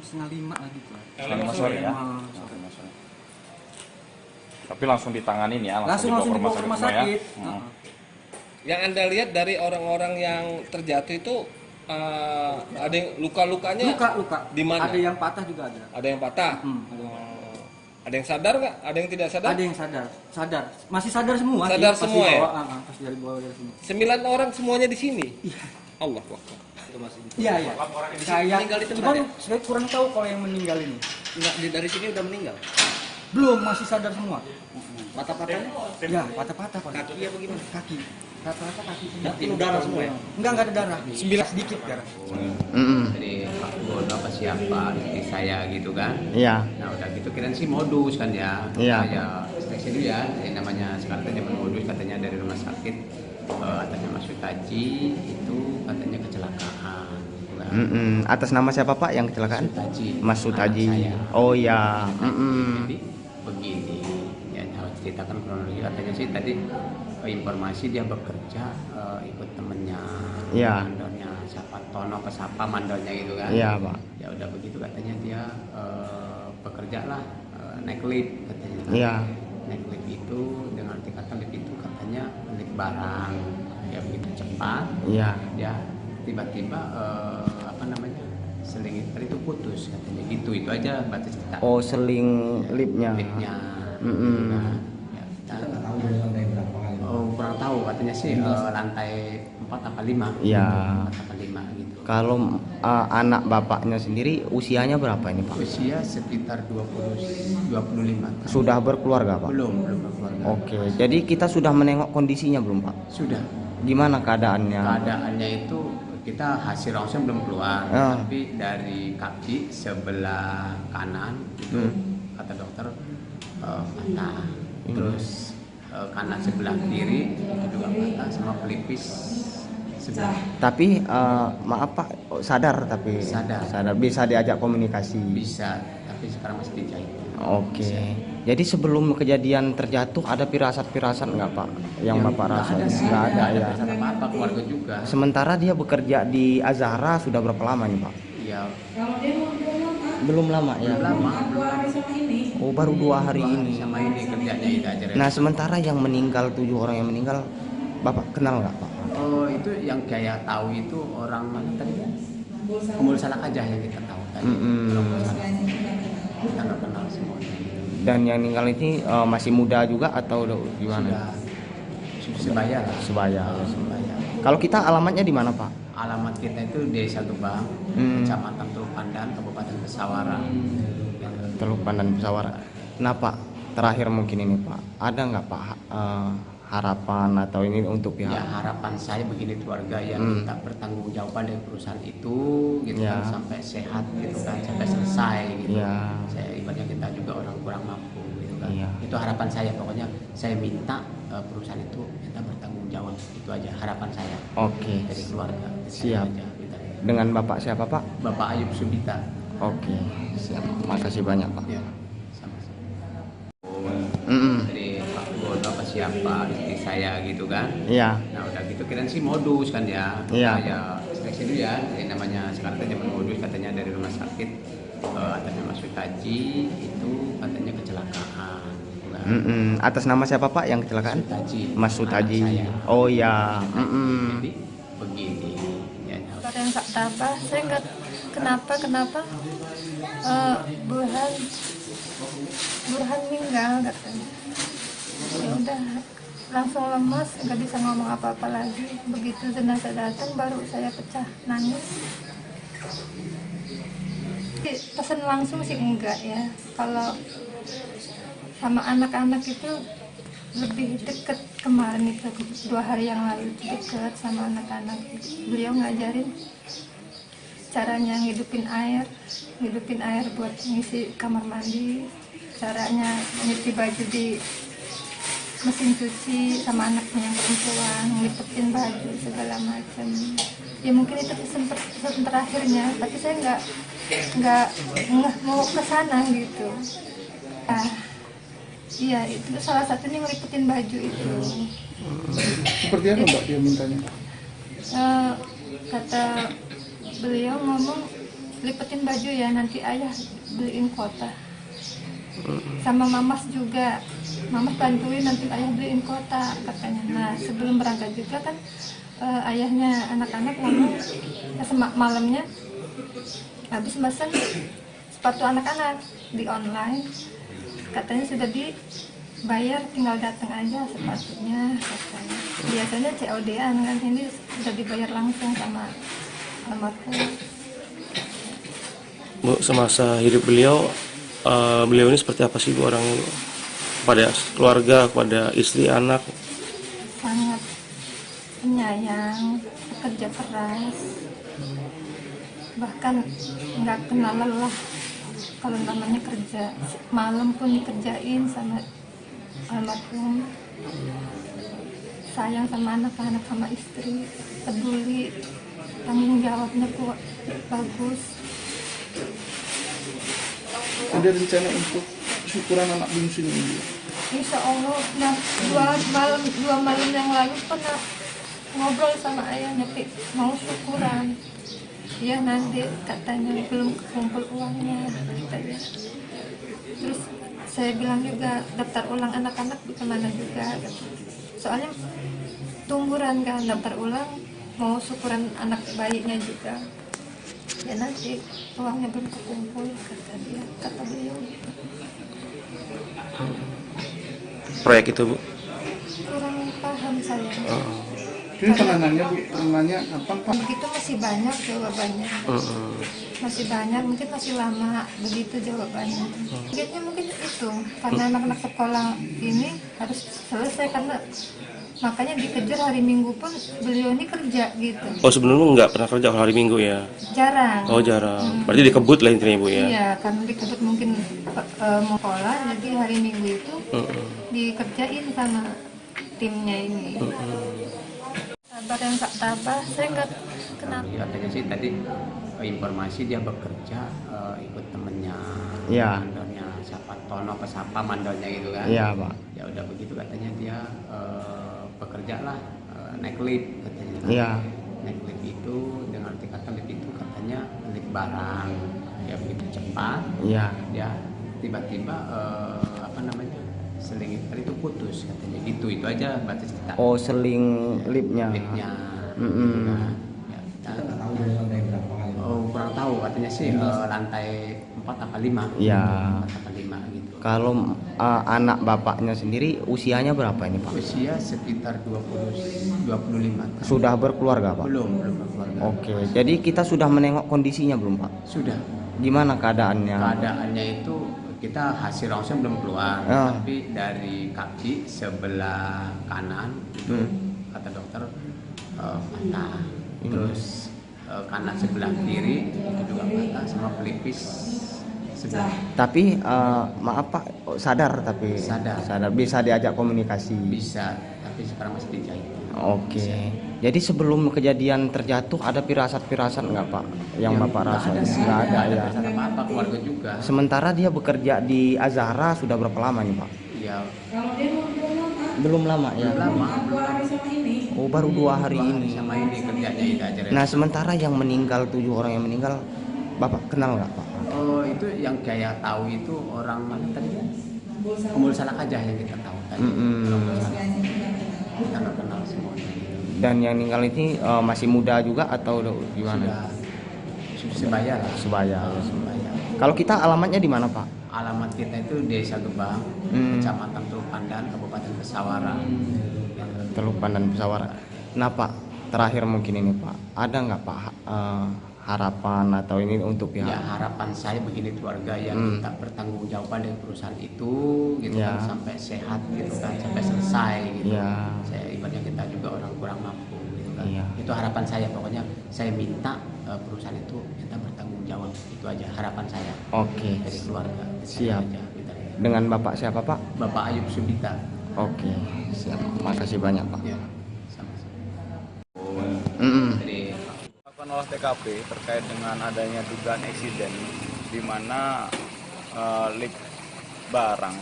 4:30 lagi tuh. 5 sore ya? Tapi langsung ditanganin ya? Langsung dibawa ke rumah sakit. Ya? Yang Anda lihat dari orang-orang yang terjatuh itu ada yang luka-lukanya? Luka. Di mana? Ada yang patah juga ada. Ada yang patah? Ada yang sadar nggak? Ada yang tidak sadar? Ada yang sadar. Masih sadar semua. Sadar semua ya? Pas dari bawah dari sini. 9 orang semuanya di sini? Iya. Allah Akbar. Iya. Saya kurang tahu kalau yang meninggal ini. Dari sini udah meninggal? Belum, masih sadar semua. Patah-patahnya? Ya, patah-patah. Kaki apa gimana? Kaki. Rata-rata kaki semua. Penuh darah semua ya? Enggak ada darah. 9 sedikit darah. Jadi Pak Bono apa siapa istri saya gitu kan? Iya. Nah udah gitu kirain sih modus kan ya. Iya. Saya stay dulu ya. Yang namanya sekarang zaman modus katanya dari rumah sakit katanya masuk haji itu katanya kecelakaan. Gitu kan. Atas nama siapa Pak yang kecelakaan? Mas Sutaji. Oh ya. Jadi begini ya harus ceritakan kronologi katanya sih tadi informasi dia bekerja ikut temennya mandornya siapa Tono ke siapa mandornya gitu kan. Iya Pak. Ya udah begitu katanya dia bekerja lah naik lift katanya. Iya. Naik lift itu dengan tingkatan lift itu katanya lift barang ya begitu cepat. Iya. Ya tiba-tiba seling itu putus katanya gitu itu aja batas cerita. Oh seling liftnya. Kurang tahu katanya sih lantai 4 apa 5. Iya. 4 apa 5 gitu. Kalau anak bapaknya sendiri usianya berapa ini Pak? Usia sekitar 25. Sudah berkeluarga Pak? Belum berkeluarga. Oke, jadi kita sudah menengok kondisinya belum Pak? Sudah. Gimana keadaannya? Keadaannya itu kita hasil ronsen belum keluar, tapi dari kaki sebelah kanan itu kata dokter patah. Terus kanan sebelah kiri itu juga patah sama pelipis Sudah. Tapi maaf Pak, sadar tapi sadar bisa diajak komunikasi. Bisa, tapi sekarang masih dijahit. Oke. Jadi sebelum kejadian terjatuh ada firasat-firasat nggak Pak yang Bapak rasa? Nggak ada ya. Apa keluarga juga. Sementara dia bekerja di Azahra sudah berapa lama nih Pak? Iya. Belum lama ya. Belum lama. Oh baru 2 hari ini. Sama ini kerjanya itu aja. Nah sementara yang meninggal 7 orang yang meninggal Bapak kenal nggak Pak? Oh itu yang kayak tahu itu orang mana tadi? Pemulung Salak aja yang kita tahu tadi. Kita nggak kenal semuanya. Dan yang meninggal ini masih muda juga atau udah gimana? Sebaya lah. Sebaya. Kalau kita alamatnya di mana Pak? Alamat kita itu Desa Gebang, Kecamatan Teluk Pandan, Kabupaten Pesawara. Teluk Pandan Pesawara. Nah Pak, terakhir mungkin ini Pak, ada nggak Pak harapan atau ini untuk pihak? Ya harapan saya begini, keluarga yang minta pertanggungjawaban dari perusahaan itu gitu kan, sampai sehat gitu kan, sampai selesai gitu. Saya ibaratnya kita juga orang kurang mampu gitu kan. Itu harapan saya, pokoknya saya minta perusahaan itu minta bertanggung jawab, itu aja harapan saya. Oke. Dari keluarga. Siap. Aja, gitu. Dengan Bapak siapa Pak? Bapak Ayub Subita. Oke. Siap. Makasih banyak Pak. Ya. Dari Pak Gono apa siapa istri saya gitu kan. Iya. Nah udah gitu kirain sih modus kan ya. Iya. Ya seleksi dulu ya. Ini namanya sekarang itu zaman modus, katanya dari rumah sakit katanya Mas Haji itu katanya kecelakaan. Atas nama siapa Pak yang kecelakaan? Mas Sutaji. Oh ya. Jadi begini. Ya, yang tak tabah, saya nggak kenapa Burhan meninggal katanya. Ya udah langsung lemas, nggak bisa ngomong apa-apa lagi. Begitu jenazah datang baru saya pecah nangis. Pesan langsung sih enggak ya. Kalau sama anak-anak itu lebih deket kemarin itu 2 hari yang lalu deket sama anak-anak. Beliau ngajarin caranya ngidupin air buat ngisi kamar mandi, caranya nyuci baju di mesin cuci sama anaknya yang perempuan, ngelipetin baju segala macam. Ya mungkin itu pesan terakhirnya, tapi saya nggak mau ke sana gitu. Iya, itu salah satunya ngelipetin baju itu. Seperti apa Mbak dia mintanya? Kata beliau ngomong, lipetin baju ya, nanti ayah beliin kota. Sama Mamas juga, Mamas bantuin nanti ayah beliin kota katanya. Nah sebelum berangkat juga kan ayahnya anak-anak ngomong malamnya habis mesen sepatu anak-anak di online. Katanya sudah dibayar, tinggal datang aja sepatunya katanya. Biasanya COD-an kan, ini sudah dibayar langsung sama almarhum. Bu, semasa hidup beliau ini seperti apa sih Bu, orang pada keluarga, kepada istri, anak? Sangat penyayang, pekerja keras, bahkan nggak kenal lelah. Kalau namanya kerja, malam pun dikerjain sama almarhum. Sayang sama anak-anak, sama istri, peduli, tanggung jawabnya kuat, bagus. Ada rencana untuk syukuran anak bungsu ini? Insya Allah, nah 2 malam yang lalu pernah ngobrol sama ayahnya, mau syukuran. Ya nanti katanya belum kumpul uangnya katanya. Terus saya bilang juga daftar ulang anak-anak kemana juga gitu. Soalnya tungguran kan, daftar ulang mau syukuran anak bayinya juga. Ya nanti uangnya belum kumpul kata beliau. Proyek itu Bu? Kurang paham saya. Ini penangannya Bu, penangannya apa Pak? Begitu masih banyak jawabannya. Masih banyak, mungkin masih lama begitu jawabannya. Targetnya mungkin itu, karena anak-anak sekolah ini harus selesai, karena makanya dikejar hari Minggu pun beliau ini kerja gitu. Oh sebelumnya nggak pernah kerja kalau hari Minggu ya? Jarang. Oh jarang. Berarti dikebut lah intinya Bu ya? Iya, karena dikebut mungkin mau sekolah, jadi hari Minggu itu dikerjain sama timnya ini. kabar yang nggak tabah, saya nggak kenal. Katanya sih tadi informasi dia bekerja ikut temennya, Iya. mandornya siapa Tono apa siapa mandornya gitu kan. Iya, Pak. Ya udah begitu katanya dia bekerja lah naik lift katanya. Iya. Naik lift itu dengan arti kata lift itu katanya lift barang. Ya begitu cepat. Iya. Dia tiba-tiba apa namanya seling itu putus katanya gitu, itu aja batas kita. Oh, seling lipnya. Lipnya. Ya, kita tahu dari lantai berapa kali? Oh, kurang tahu katanya sih lantai 4 apa 5. Iya. 4 apa 5 gitu. Kalau anak bapaknya sendiri usianya berapa ini, Pak? Usia sekitar 25 tahun. Sudah berkeluarga, Pak? Belum berkeluarga. Oke, jadi kita sudah menengok kondisinya belum, Pak? Sudah. Gimana keadaannya? Keadaannya itu kita hasil ronsen belum keluar, tapi dari kaki sebelah kanan itu kata dokter patah. Terus kanan sebelah kiri itu juga patah sama pelipis sebelah. Tapi maaf Pak, sadar tapi sadar bisa diajak komunikasi. Bisa, tapi sekarang masih dijahit. Oke. Jadi sebelum kejadian terjatuh ada firasat-firasat nggak Pak yang Bapak rasain? Nggak ada ya. Apa keluarga juga. Sementara dia bekerja di Azahra sudah berapa lama nih Pak? Ya. Belum lama ya. Belum lama. Oh, baru 2 hari ini. Sama ini kerjanya itu aja. Nah, sementara yang meninggal 7 orang yang meninggal, Bapak kenal nggak Pak? Oh, itu yang kayak tahu itu orang mana tadi? Umul Salak aja yang kita tahu tadi. Kita nggak kenal semuanya. Dan yang meninggal ini masih muda juga atau gimana? Sudah sebaya lah. Sebaya. Kalau kita alamatnya di mana Pak? Alamat kita itu Desa Gebang, Kecamatan Teluk Pandan, Kabupaten Pesawaran. Teluk Pandan Pesawaran. Nah Pak, terakhir mungkin ini Pak, ada nggak Pak harapan atau ini untuk pihak? Ya harapan saya begini, keluarga yang minta pertanggungjawaban dari perusahaan itu, gitu kan, sampai sehat gitu kan, sampai selesai gitu. Saya ibaratnya kita juga orang kurang mampu gitu kan. Itu harapan saya, pokoknya saya minta perusahaan itu minta bertanggung jawab, itu aja harapan saya. Oke. Dari keluarga. Siap. Aja, gitu. Dengan Bapak siapa Pak? Bapak Ayub Subita. Oke, siap. Makasih banyak Pak. Ya. Melakukan olah TKP terkait dengan adanya dugaan eksiden di mana lift barang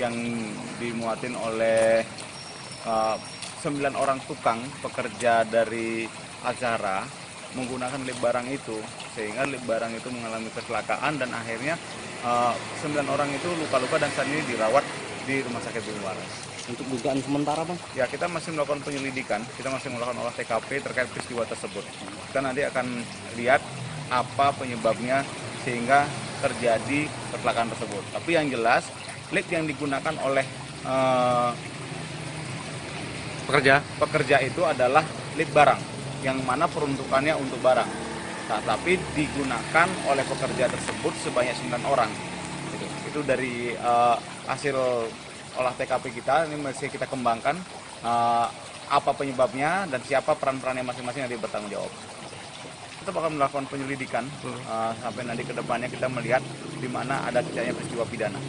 yang dimuatin oleh 9 orang tukang pekerja dari Azahra menggunakan lift barang itu, sehingga lift barang itu mengalami kecelakaan dan akhirnya 9 orang itu luka-luka dan saat ini dirawat di Rumah Sakit Bumi Waras. Untuk dugaan sementara Bang? Ya, kita masih melakukan penyelidikan, kita masih melakukan olah TKP terkait peristiwa tersebut. Kita nanti akan lihat apa penyebabnya sehingga terjadi kecelakaan tersebut. Tapi yang jelas, lift yang digunakan oleh pekerja itu adalah lift barang, yang mana peruntukannya untuk barang. Nah, tapi digunakan oleh pekerja tersebut sebanyak 9 orang. Itu dari hasil olah TKP kita, ini masih kita kembangkan apa penyebabnya dan siapa peran-perannya masing-masing yang bertanggung jawab. Kita bakal melakukan penyelidikan sampai nanti ke depannya kita melihat di mana ada tidaknya peristiwa pidana.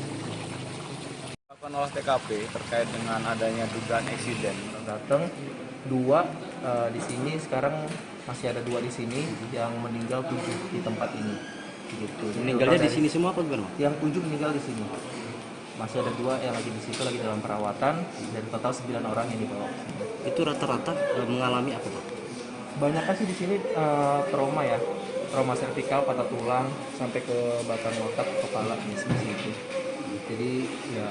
Melakukan olah TKP terkait dengan adanya dugaan eksiden. Datang 2 di sini, sekarang masih ada 2 di sini, yang meninggal 7 di tempat ini. Gitu. Meninggalnya di sini semua apa gimana? Yang 7 meninggal di sini. Masih ada 2 yang lagi di situ, lagi dalam perawatan, dan total 9 orang yang dibawa. Itu rata-rata mengalami apa Pak? Banyak sih di sini trauma ya, trauma servikal, patah tulang, sampai ke batang otak, kepala, gitu. Jadi ya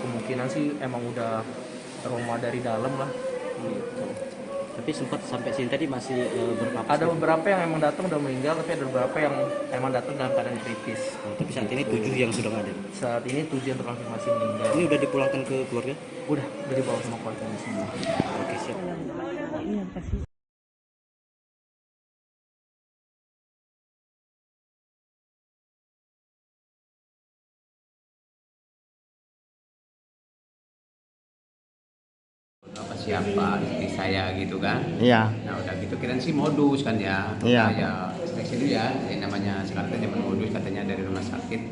kemungkinan sih emang udah trauma dari dalam lah. Gitu. Tapi sempat sampai sini tadi masih berapa? Ada beberapa yang emang datang udah meninggal, tapi ada beberapa yang emang datang dalam keadaan kritis. Tapi saat ini 7 yang sudah ada. Saat ini 7 yang terkonfirmasi meninggal. Ini udah dipulangkan ke keluarga? Udah dibawa sama keluarga semua. Oke, siap. Iya, kasih. Apa siapa istri saya gitu kan? Iya. Nah udah gitu kirain sih modus kan ya. Iya. Ya seleksi dulu ya. Yang namanya sekarang tadi modus katanya dari rumah sakit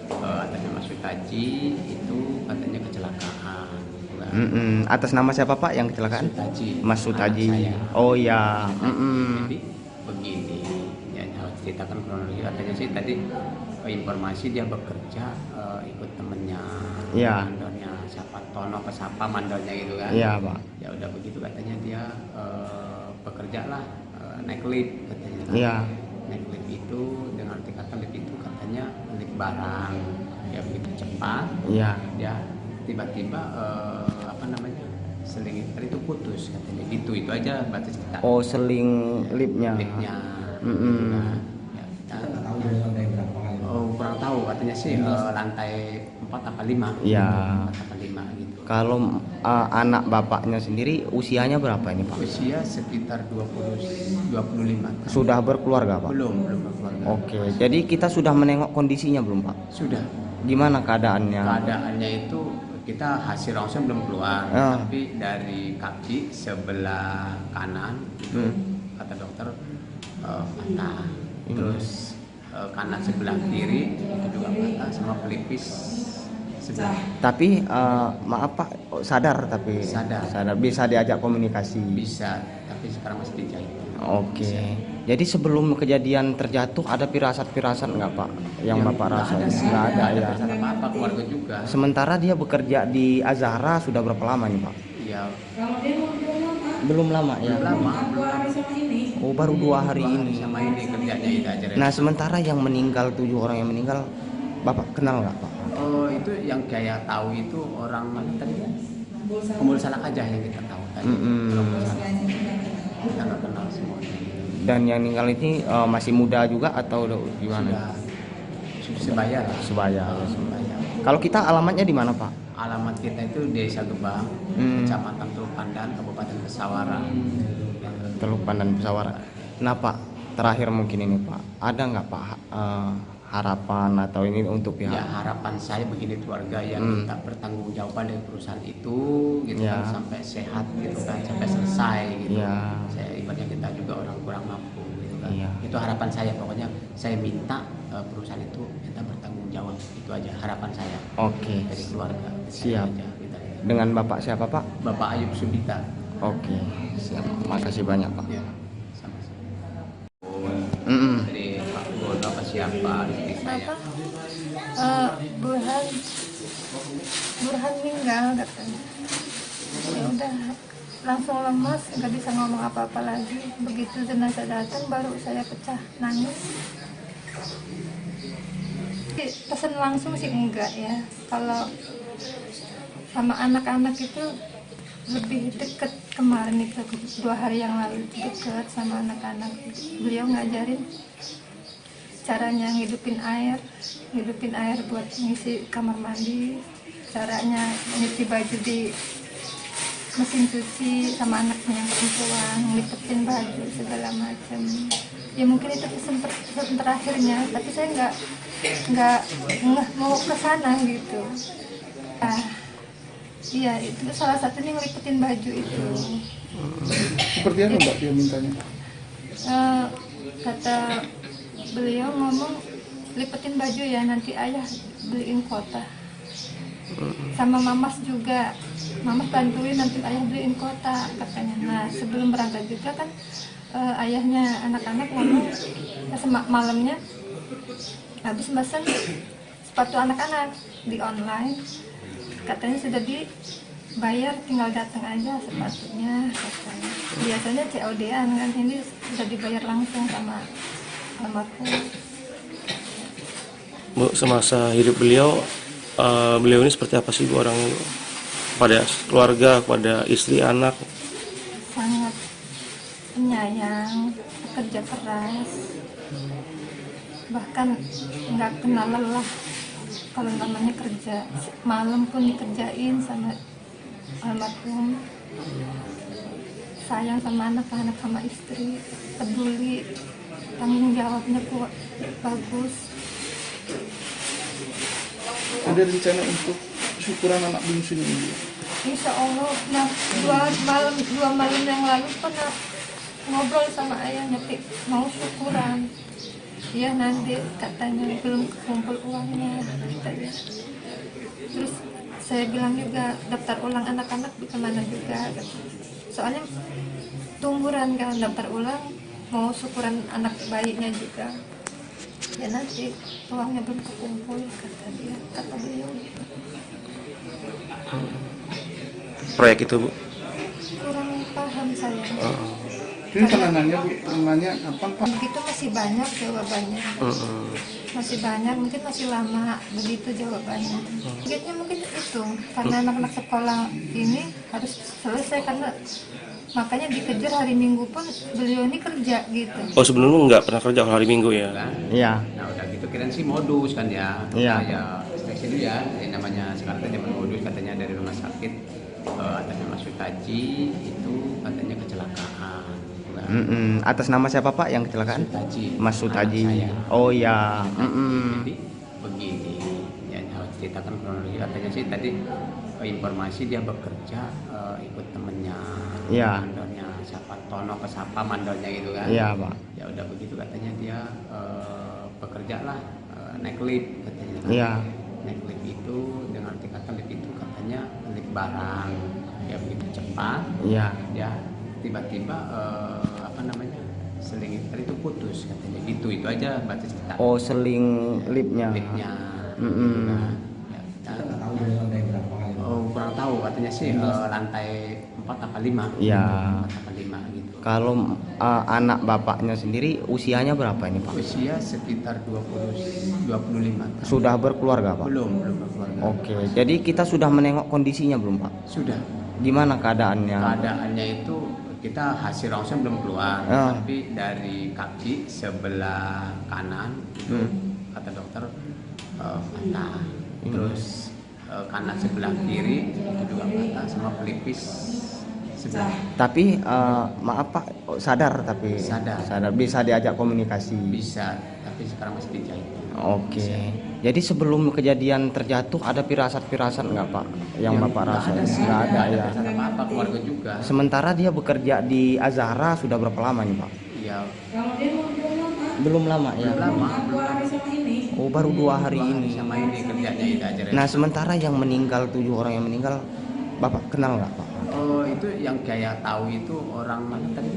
katanya masuk haji itu katanya kecelakaan gitu kan. Atas nama siapa Pak yang kecelakaan? Sutaji. Mas Sutaji. Saya. Oh ya. Jadi begini, ya harus ceritakan kronologi. Katanya sih tadi informasi dia bekerja ikut temennya, Iya. mandornya siapa Tono apa siapa mandornya gitu kan. Iya Pak. Ya udah begitu katanya dia bekerja lah naik lift katanya. Iya. Naik lift itu dengan tingkatan lift itu katanya lift barang ya begitu cepat. Iya. Dia tiba-tiba apa namanya seling itu putus katanya gitu, itu aja batas kita. Oh, seling liftnya. Liftnya. Ya, kita kurang tahu katanya sih lantai 4 apa 5. Iya. 4 apa 5 gitu. Kalau anak bapaknya sendiri usianya berapa ini Pak? Usia sekitar 25. Sudah berkeluarga Pak? Belum berkeluarga. Oke, jadi kita sudah menengok kondisinya belum Pak? Sudah. Gimana keadaannya? Keadaannya itu kita hasil ronsen belum keluar, tapi dari kaki sebelah kanan itu kata dokter patah. Terus kanan sebelah kiri itu juga patah sama pelipis sebelah. Tapi maaf Pak, sadar tapi sadar bisa diajak komunikasi. Bisa, tapi sekarang masih dijahit. Oke. Jadi sebelum kejadian terjatuh ada firasat-firasat nggak Pak yang Bapak rasa? Nggak ada ya. Apa keluarga juga. Sementara dia bekerja di Azahra sudah berapa lama nih Pak? Iya. Belum lama ya. Belum lama. Oh, baru 2 hari ini. Sama ini kerjanya itu aja. Nah sementara yang meninggal 7 orang yang meninggal Bapak kenal nggak Pak? Oh itu yang kayak tahu itu orang mana tadi? Kumpul Salak aja yang kita tahu tadi. Kita nggak kenal semua. Dan yang meninggal ini masih muda juga atau gimana? Sudah sebaya. Kalau kita alamatnya di mana Pak? Alamat kita itu Desa Gebang, Kecamatan Teluk Pandan, Kabupaten Pesawara. Teluk Pandan Pesawara. Nah Pak, terakhir mungkin ini Pak, ada nggak Pak harapan atau ini untuk pihak? Ya harapan saya begini, keluarga yang minta pertanggungjawaban dari perusahaan itu gitu kan, sampai sehat gitu kan, sampai selesai gitu. Saya ibaratnya kita juga orang kurang mampu gitu kan. Itu harapan saya, pokoknya saya minta perusahaan itu minta bertanggung jawab, itu aja harapan saya. Oke. Dari keluarga. Siap. Aja, gitu. Dengan Bapak siapa Pak? Bapak Ayub Subita. Oke. Siap. Makasih banyak Pak. Ya. Dari Pak Gono apa siapa istri saya? Burhan meninggal katanya. Ya udah langsung lemas, nggak bisa ngomong apa-apa lagi. Begitu jenazah datang baru saya pecah nangis. Pesan langsung sih enggak ya. Kalau sama anak-anak itu lebih deket, kemarin itu 2 hari yang lalu deket sama anak-anak. Beliau ngajarin caranya ngidupin air buat ngisi kamar mandi, caranya nyuci baju di mesin cuci sama anaknya yang perempuan, ngelipetin baju segala macam. Ya mungkin itu pesan terakhirnya, tapi saya nggak mau ke sana gitu. Iya, itu salah satunya ngelipetin baju itu. Seperti apa Mbak dia mintanya? Kata beliau ngomong, lipetin baju ya, nanti ayah beliin kota. Sama Mamas juga, Mamas bantuin nanti ayah beliin kota katanya. Nah sebelum berangkat juga kan ayahnya anak-anak ngomong malamnya habis mesen sepatu anak-anak di online, katanya sudah dibayar, tinggal datang aja sepatunya katanya. Biasanya COD-an kan, ini sudah dibayar langsung sama almarhum. Bu, semasa hidup beliau ini seperti apa sih Bu, orang pada keluarga, pada istri, anak? Sangat penyayang, pekerja keras, bahkan nggak kenal lelah. Kalau namanya kerja, malam pun dikerjain sama almarhum. Sayang sama anak-anak, sama istri, peduli, tanggung jawabnya kuat, bagus. Ada rencana untuk syukuran anak bungsunya ini? Insya Allah. Nah, dua malam yang lalu pernah ngobrol sama ayahnya, mau syukuran. Ya nanti katanya belum kumpul uangnya katanya. Terus saya bilang juga daftar ulang anak-anak di kemana juga gitu. Soalnya tungguran kan, daftar ulang mau syukuran anak bayinya juga ya, nanti uangnya belum kekumpul kata dia, kata beliau gitu. Proyek itu, Bu? Kurang paham saya. Ini tangannya Bu, tangannya apa Pak? Begitu masih banyak jawabannya. Masih banyak, mungkin masih lama begitu jawabannya. Mungkin itu karena anak-anak sekolah ini harus selesai, karena makanya dikejar hari Minggu pun beliau ini kerja gitu. Oh, sebelumnya nggak pernah kerja hari Minggu ya? Iya. Nah udah gitu kirain sih modus kan ya. Iya. Ya seleksi dulu ya. Yang namanya sekarang zaman modus katanya dari rumah sakit atasnya Mas Sutaji itu katanya kecelakaan. Atas nama siapa Pak yang kecelakaan? Sutaji. Mas Sutaji. Oh ya. Jadi begini, ya harus ceritakan kronologi. Katanya sih tadi informasi dia bekerja ikut temennya, Iya. mandornya siapa Tono ke siapa mandornya gitu kan. Iya Pak. Ya udah begitu katanya dia bekerja lah naik lift katanya. Iya. Naik lift itu dengan tingkatan lift itu katanya lift barang ya begitu cepat. Iya. Ya tiba-tiba apa namanya seling itu putus katanya gitu, itu aja batas kita. Oh, seling lipnya. Lipnya. Oh, kurang tahu katanya sih lantai 4 apa 5. Iya. 4 apa 5 gitu. Kalau anak bapaknya sendiri usianya berapa ini Pak? Usia sekitar 25 tahun. Sudah berkeluarga Pak? Belum berkeluarga. Oke, jadi kita sudah menengok kondisinya belum Pak? Sudah. Gimana keadaannya? Keadaannya itu kita hasil ronsen belum keluar, tapi dari kaki sebelah kanan itu kata dokter patah. Terus kanan sebelah kiri itu juga patah, sama pelipis sebelah. Tapi maaf Pak, sadar tapi sadar bisa diajak komunikasi. Bisa, tapi sekarang masih dijahit. Oke. Jadi sebelum kejadian terjatuh ada firasat-firasat nggak Pak yang Bapak rasain? Nggak ada ya. Apa keluarga juga. Sementara dia bekerja di Azahra sudah berapa lama nih Pak? Iya. Belum lama ya. Belum lama. Oh, baru 2 hari ini. Sama ini kerjanya itu aja. Nah, sementara yang meninggal 7 orang yang meninggal Bapak kenal nggak Pak? Oh, itu yang kayak tahu itu orang mana tadi?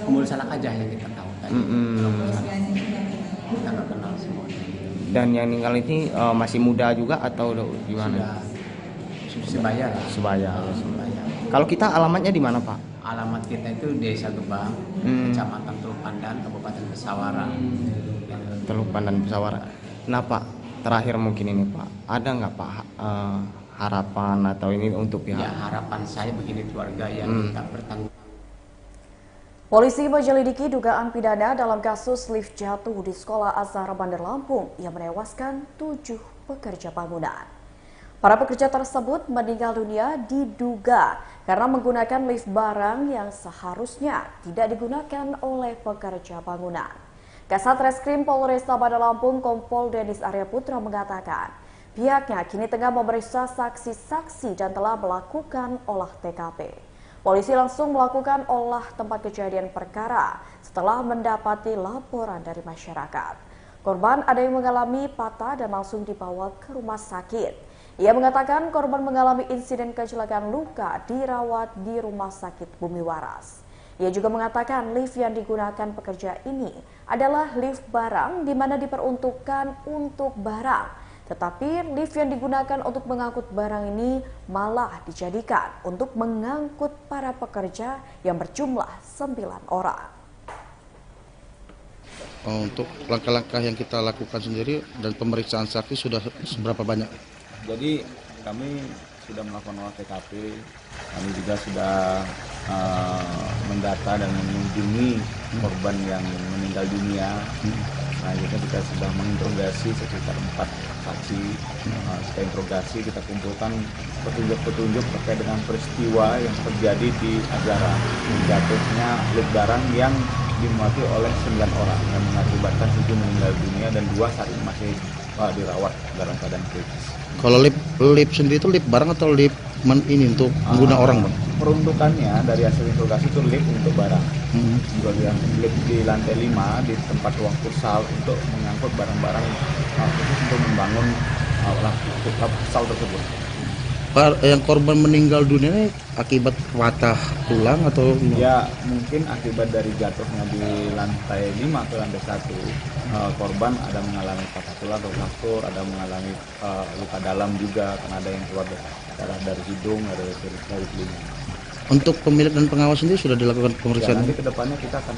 Pemulung Salak aja yang kita tahu tadi. Kita nggak kenal semuanya. Dan yang meninggal ini masih muda juga atau gimana? Sebaya lah. Sebaya. Kalau kita alamatnya di mana Pak? Alamat kita itu Desa Gebang, Kecamatan Teluk Pandan, Kabupaten Pesawara. Teluk Pandan Pesawara. Nah Pak, terakhir mungkin ini Pak, ada nggak Pak harapan atau ini untuk pihak? Ya harapan saya begini, keluarga yang minta bertanggung. Polisi menyelidiki dugaan pidana dalam kasus lift jatuh di Sekolah Azhar Bandar Lampung yang menewaskan 7 pekerja bangunan. Para pekerja tersebut meninggal dunia diduga karena menggunakan lift barang yang seharusnya tidak digunakan oleh pekerja bangunan. Kasat Reskrim Polresta Bandar Lampung Kompol Denis Arya Putra mengatakan, pihaknya kini tengah memeriksa saksi-saksi dan telah melakukan olah TKP. Polisi langsung melakukan olah tempat kejadian perkara setelah mendapati laporan dari masyarakat. Korban ada yang mengalami patah dan langsung dibawa ke rumah sakit. Ia mengatakan korban mengalami insiden kecelakaan luka dirawat di Rumah Sakit Bumi Waras. Ia juga mengatakan lift yang digunakan pekerja ini adalah lift barang di mana diperuntukkan untuk barang. Tetapi lift yang digunakan untuk mengangkut barang ini malah dijadikan untuk mengangkut para pekerja yang berjumlah 9 orang. Untuk langkah-langkah yang kita lakukan sendiri dan pemeriksaan saksi sudah seberapa banyak? Jadi kami sudah melakukan olah TKP, kami juga sudah mendata dan mengunjungi korban yang meninggal dunia. Nah, kita sudah menginterogasi sekitar 4 saksi. Setelah interogasi kita kumpulkan petunjuk-petunjuk terkait dengan peristiwa yang terjadi di Azhara, jatuhnya lift barang yang dimuati oleh 9 orang yang mengakibatkan 7 meninggal dunia dan 2 saat ini masih dirawat dalam keadaan kritis. Kalau lift sendiri itu lift barang atau lift ini untuk pengguna orang Bang? Peruntukannya dari hasil interogasi itu lift untuk barang. Bagian lift di lantai 5 di tempat ruang futsal untuk mengangkut barang-barang khusus untuk membangun futsal tersebut. Yang korban meninggal dunia ini akibat patah tulang atau? Ya, mungkin akibat dari jatuhnya di lantai 5 ke lantai 1. Korban ada mengalami patah tulang atau fraktur, ada mengalami luka dalam juga karena ada yang keluar darah dari hidung, dari telinga. Untuk pemilik dan pengawas sendiri sudah dilakukan pemeriksaan? Ya, nanti kedepannya kita akan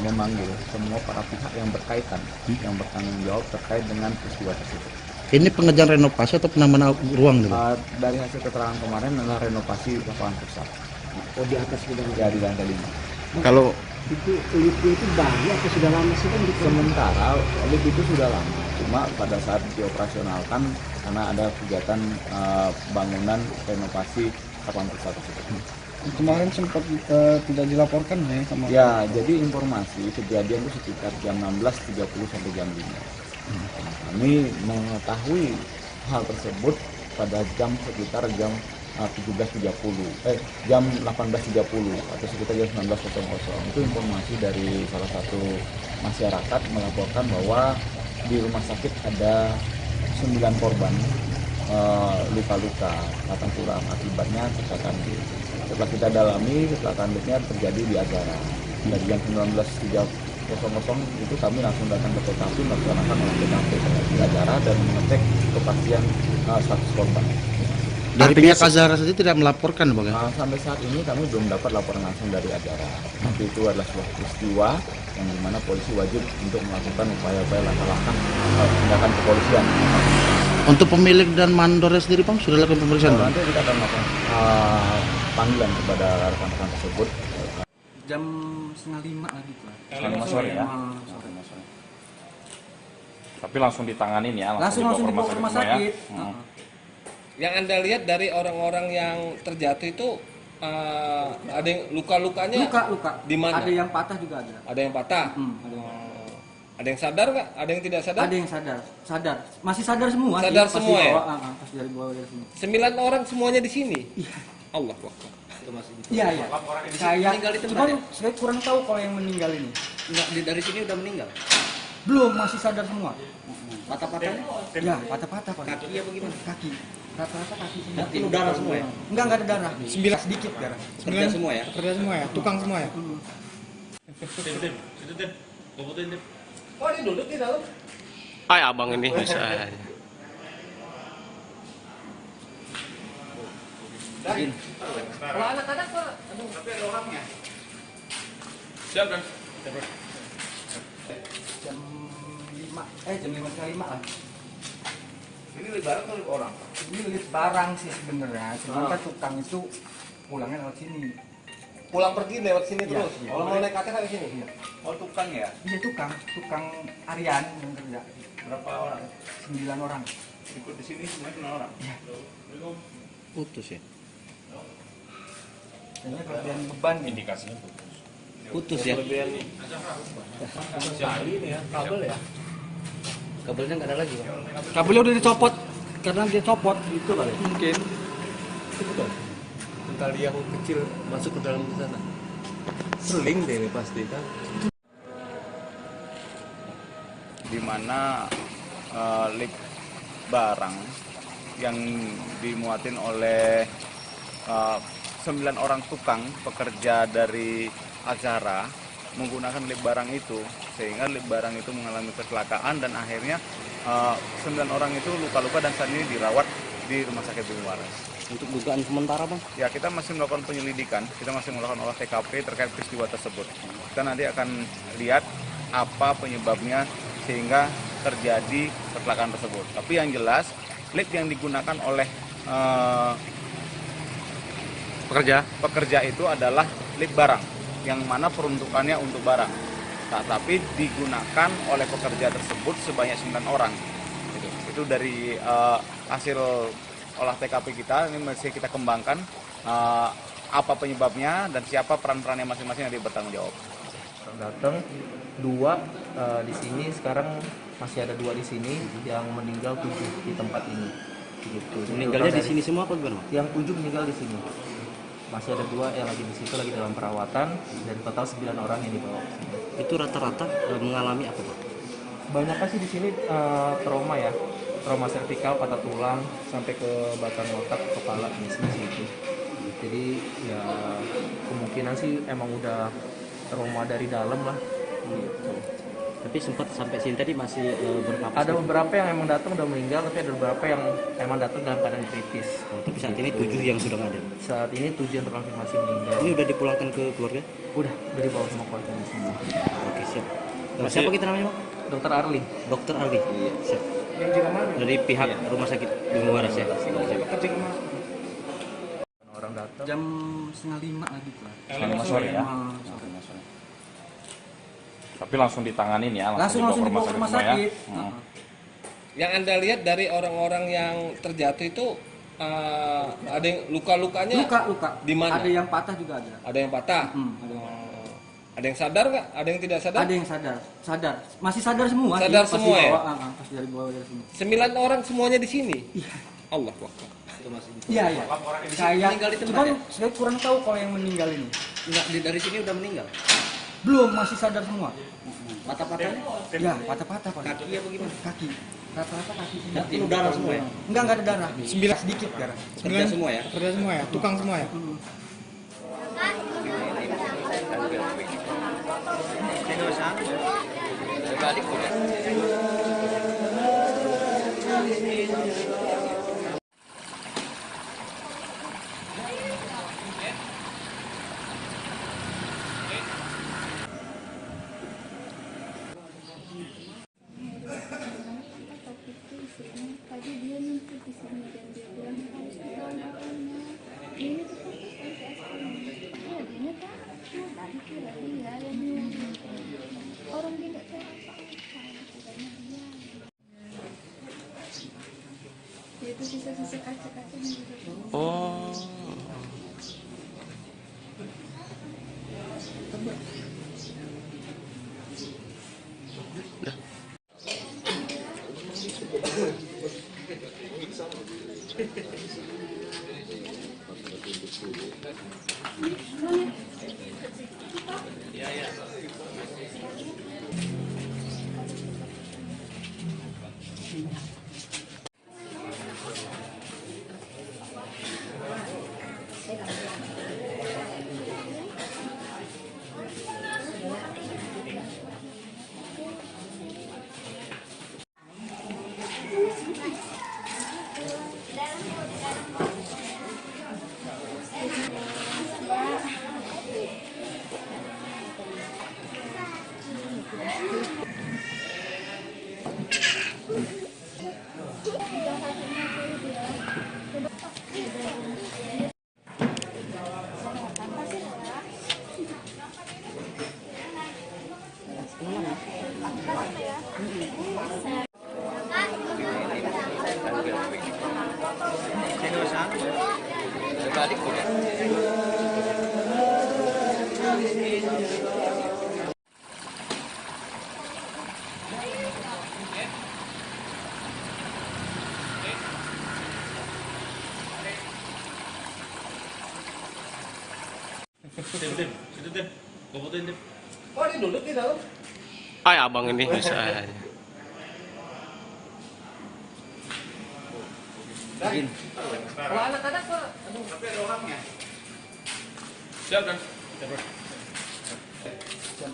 memanggil semua para pihak yang berkaitan, yang bertanggung jawab terkait dengan peristiwa tersebut. Ini pengerjaan renovasi atau penambahan ruang? Dari hasil keterangan kemarin adalah renovasi lapangan futsal. Oh, di atas sudah? Ya, di lantai 5. Kalau itu liftnya itu baru atau sudah lama sih kan? Sementara lift itu sudah lama, cuma pada saat dioperasionalkan karena ada kegiatan bangunan renovasi lapangan futsal tersebut. Kemarin sempat tidak dilaporkan ya sama? Ya, jadi informasi kejadian itu sekitar jam 16.30 sampai jam 5. Kami mengetahui hal tersebut pada sekitar jam 18.30 atau sekitar jam 19.00. Itu informasi dari salah satu masyarakat melaporkan bahwa di rumah sakit ada 9 korban luka-luka patah tulang akibatnya kecelakaan lift. Setelah kita dalami, kecelakaan liftnya terjadi di Azhara. Dari jam 19.30 itu kami langsung datang ke TKP, melaksanakan olah TKP di Azhara dan mengecek kepastian status korban. Dari pihak Azhara saja tidak melaporkan, Bang? Sampai saat ini kami belum dapat laporan langsung dari Azhara. Tapi itu adalah sebuah peristiwa yang dimana polisi wajib untuk melakukan upaya-upaya langkah-langkah tindakan kepolisian. Untuk pemilik dan mandornya sendiri, Bang, sudah lakukan pemeriksaan? Nanti kita akan melakukan panggilan kepada rekan-rekan tersebut. Jam 4:30 lagi Pak. 5 sore ya. Tapi langsung ditanganin ya, langsung dibawa ke rumah sakit. Yang Anda lihat dari orang-orang yang terjatuh itu ada yang luka-lukanya? Luka. Di mana? Ada yang patah juga ada. Ada yang patah? Ada yang sadar nggak? Ada yang tidak sadar? Ada yang sadar. Masih sadar semua. Sadar semua ya? Pas dari bawah dari sini. 9 orang semuanya di sini? Iya. Allah Akbar. Iya. Saya kurang tahu kalau yang meninggal ini. Enggak, dari sini udah meninggal? Belum, masih sadar semua. Patah-patahnya? Ya, patah-patah Pak. Kaki apa gimana? Kaki. Rata-rata kaki semua. Kaki darah semua ya? Enggak ada darah. 9 sedikit darah. Kerja semua ya? Kerja semua ya, tukang semua ya. Oh, dia duduk di dalam? Ay, abang ini bisa. Kalau anak-anak Pak, tapi ada orangnya. Siap kan? Jam 5 lah. Ini lift barang atau lift orang? Ini lift barang sih sebenarnya. Cuma tukang itu pulangnya lewat sini. Pulang pergi lewat sini Iya, terus? iya. Kalau mau naik ke atas ke sini? Iya. Oh, tukang ya? Iya tukang harian yang kerja. Berapa orang? 9 orang. Ikut di sini semuanya 9 orang? Iya. Putus ya? Kayaknya kelebihan beban nih. Indikasinya putus. Putus ya? Kelebihan nih. Sekali nih ya, kabel ya? Kabelnya nggak ada lagi, Bang? Kabelnya udah dicopot karena dia copot. Itu kali. Mungkin. Itu bukan? Tali yang kecil masuk ke dalam sana. Seling deh ini pasti kan. Di mana lift barang yang dimuatin oleh 9 orang tukang pekerja dari Azhara menggunakan lift barang itu, sehingga lift barang itu mengalami kecelakaan dan akhirnya 9 orang itu luka-luka dan saat ini dirawat di Rumah Sakit Bumi Waras. Untuk dugaan sementara, Bang? Ya, kita masih melakukan penyelidikan, kita masih melakukan olah TKP terkait peristiwa tersebut. Kita nanti akan lihat apa penyebabnya sehingga terjadi kecelakaan tersebut. Tapi yang jelas, lift yang digunakan oleh pekerja itu adalah lift barang, yang mana peruntukannya untuk barang. Nah, tapi digunakan oleh pekerja tersebut sebanyak 9 orang. Itu dari hasil olah TKP kita, ini masih kita kembangkan apa penyebabnya dan siapa peran-perannya masing-masing yang bertanggung jawab. Datang 2 di sini, sekarang masih ada 2 di sini, yang meninggal 7 di tempat ini. Gitu. Meninggalnya di sini semua apa gimana? Yang 7 meninggal di sini. Masih ada 2 yang lagi di situ lagi dalam perawatan, dari total 9 orang yang dibawa ke sini. Itu rata-rata mengalami apa, Pak? Banyak sih di sini trauma ya. trauma servikal, patah tulang sampai ke batang otak, kepala di situ. Jadi ya kemungkinan sih emang udah trauma dari dalam lah. Gitu. Tapi sempat sampai sini tadi masih bernapas. Ada beberapa yang emang datang udah meninggal, tapi ada beberapa yang emang datang dalam keadaan kritis. Tapi saat ini 7 yang sudah ada. Saat ini 7 yang terkonfirmasi meninggal. Ini udah dipulangkan ke keluarga? Udah dibawa sama keluarga semua. Oke, siap. Siapa kita namanya, Pak? Dokter Arli. Dokter Arli. Iya, siap. Yang juga mana? Dari pihak rumah sakit Bumi Waras ya. Orang datang jam 4:30 lagi lah. 5 sore ya. Tapi langsung ditanganin ya, langsung dibawa ke rumah sakit ya. Yang Anda lihat dari orang-orang yang terjatuh itu ada yang luka-lukanya? Luka. Di mana? Ada yang patah juga ada. Ada yang patah? Ada yang sadar nggak? Ada yang tidak sadar? Ada yang sadar. Masih sadar semua. Sadar semua ya? Pas dari bawah dari sini. 9 orang semuanya di sini? Iya. Allah Akbar. Iya. Saya kurang tahu kalau yang meninggal ini. Enggak, dari sini udah meninggal. Belum, masih sadar semua. Patah-patahnya? Ya, patah-patah. Kaki apa gimana? Kaki. Rata-rata kaki. Itu darah semua ya? Enggak ada darah. 9 sedikit darah. Kerja semua ya? Kerja semua ya, tukang semua ya. Tadi dia minta di sini dan dia bilang harus pulang orangnya. Ini tuh ya dia takut tadi kira dia yang nyuruh. Orang tidak tahu apa-apa katanya dia. Itu sisa-sisa kaca-kacanya juga. Oh. Oh, ini duduk di dalam. Ay, abang ini bisa aja. Kalau anak-anak Pak, tapi ada orangnya. Siap kan? Jam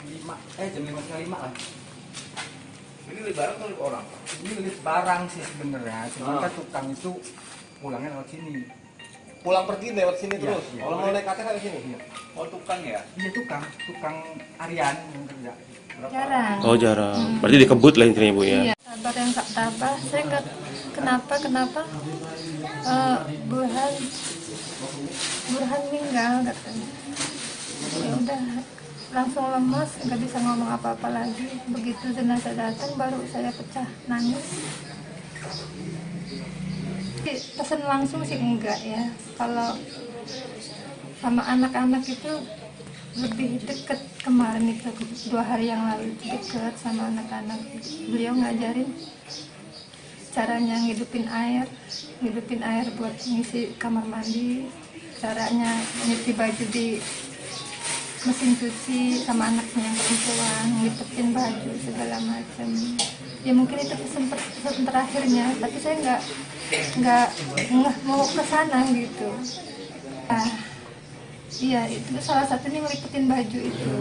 5:05 lah. Ini lift barang atau lift orang? Ini lift barang sih sebenarnya. Cuman kan tukang itu pulangnya lewat sini. Pulang pergi lewat sini terus. Iya. Kalau mau naik atas ke sini. Iya. Oh, tukang ya? Iya tukang Aryan yang kerja. Jarang. Oh, jarang. Berarti dikebut lah intinya, Bu ya. Iya, sabar yang tak tabah. Saya nggak kenapa Burhan meninggal katanya. Ya udah langsung lemas, nggak bisa ngomong apa-apa lagi. Begitu jenazah datang baru saya pecah nangis. Pesan langsung sih enggak ya. Kalau sama anak-anak itu lebih deket kemarin itu 2 hari yang lalu deket sama anak-anak. Beliau ngajarin caranya ngidupin air buat ngisi kamar mandi, caranya nyuci baju di mesin cuci sama anaknya yang perempuan, ngelipetin baju segala macam. Ya mungkin itu pesan terakhirnya, tapi saya nggak mau ke sana gitu. Iya, itu salah satunya ngelipetin baju itu.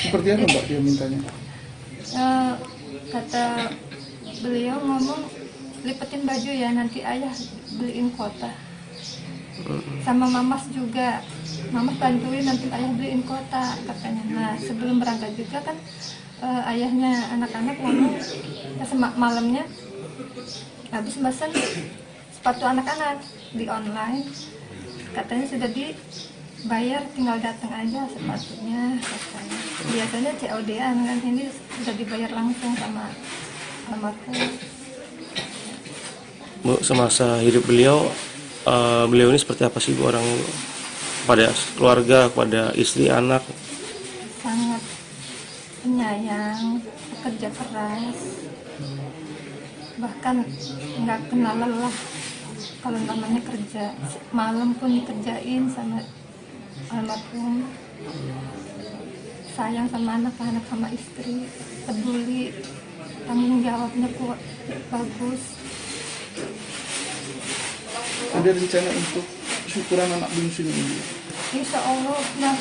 Seperti apa Mbak dia mintanya? Kata beliau ngomong, lipetin baju ya, nanti ayah beliin kota. Sama mamas juga, mamas bantuin nanti ayah beliin kota katanya. Nah sebelum berangkat juga kan ayahnya anak-anak ngomong malamnya habis mesen sepatu anak-anak di online, katanya sudah dibayar, tinggal datang aja sepatunya katanya. Biasanya COD-an kan, ini sudah dibayar langsung sama almarhum. Bu, semasa hidup beliau ini seperti apa sih Bu, orang pada keluarga, pada istri, anak? Sangat penyayang, pekerja keras, bahkan nggak kenal lelah. Kalau namanya kerja, malam pun dikerjain sama almarhum. Sayang sama anak-anak, sama istri, peduli, tanggung jawabnya kuat, bagus. Ada rencana untuk syukuran anak bungsu ini? Insya Allah. Nah,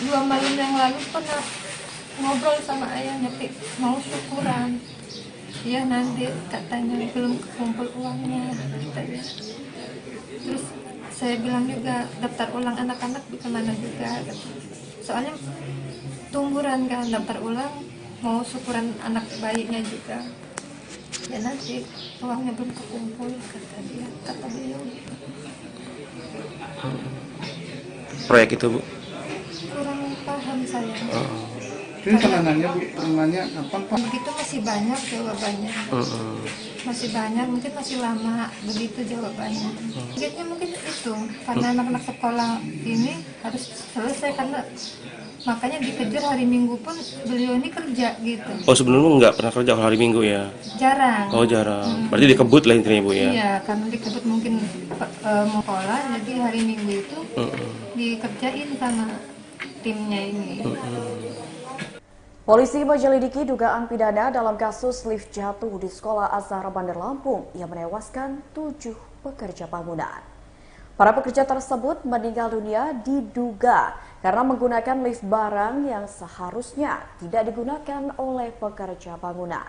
dua malam yang lalu pernah ngobrol sama ayahnya, mau syukuran. Ya nanti katanya belum kumpul uangnya katanya. Terus saya bilang juga daftar ulang anak-anak di kemana juga katanya. Soalnya tungguran kan, daftar ulang mau syukuran anak bayinya juga. Ya nanti uangnya belum kekumpul kata beliau. Proyek itu Bu? Kurang paham saya. Ini penangannya Bu, penangannya kapan Pak? Begitu masih banyak jawabannya. Masih banyak, mungkin masih lama begitu jawabannya. Targetnya mungkin itu, karena anak-anak sekolah ini harus selesai, karena makanya dikejar hari Minggu pun beliau ini kerja gitu. Oh sebelumnya nggak pernah kerja hari Minggu ya? Jarang. Oh jarang. Berarti dikebut lah intinya Bu ya? Iya, karena dikebut mungkin mau sekolah, jadi hari Minggu itu dikerjain sama timnya ini. Polisi menyelidiki dugaan pidana dalam kasus lift jatuh di Sekolah Azhar Bandar Lampung yang menewaskan 7 pekerja bangunan. Para pekerja tersebut meninggal dunia diduga karena menggunakan lift barang yang seharusnya tidak digunakan oleh pekerja bangunan.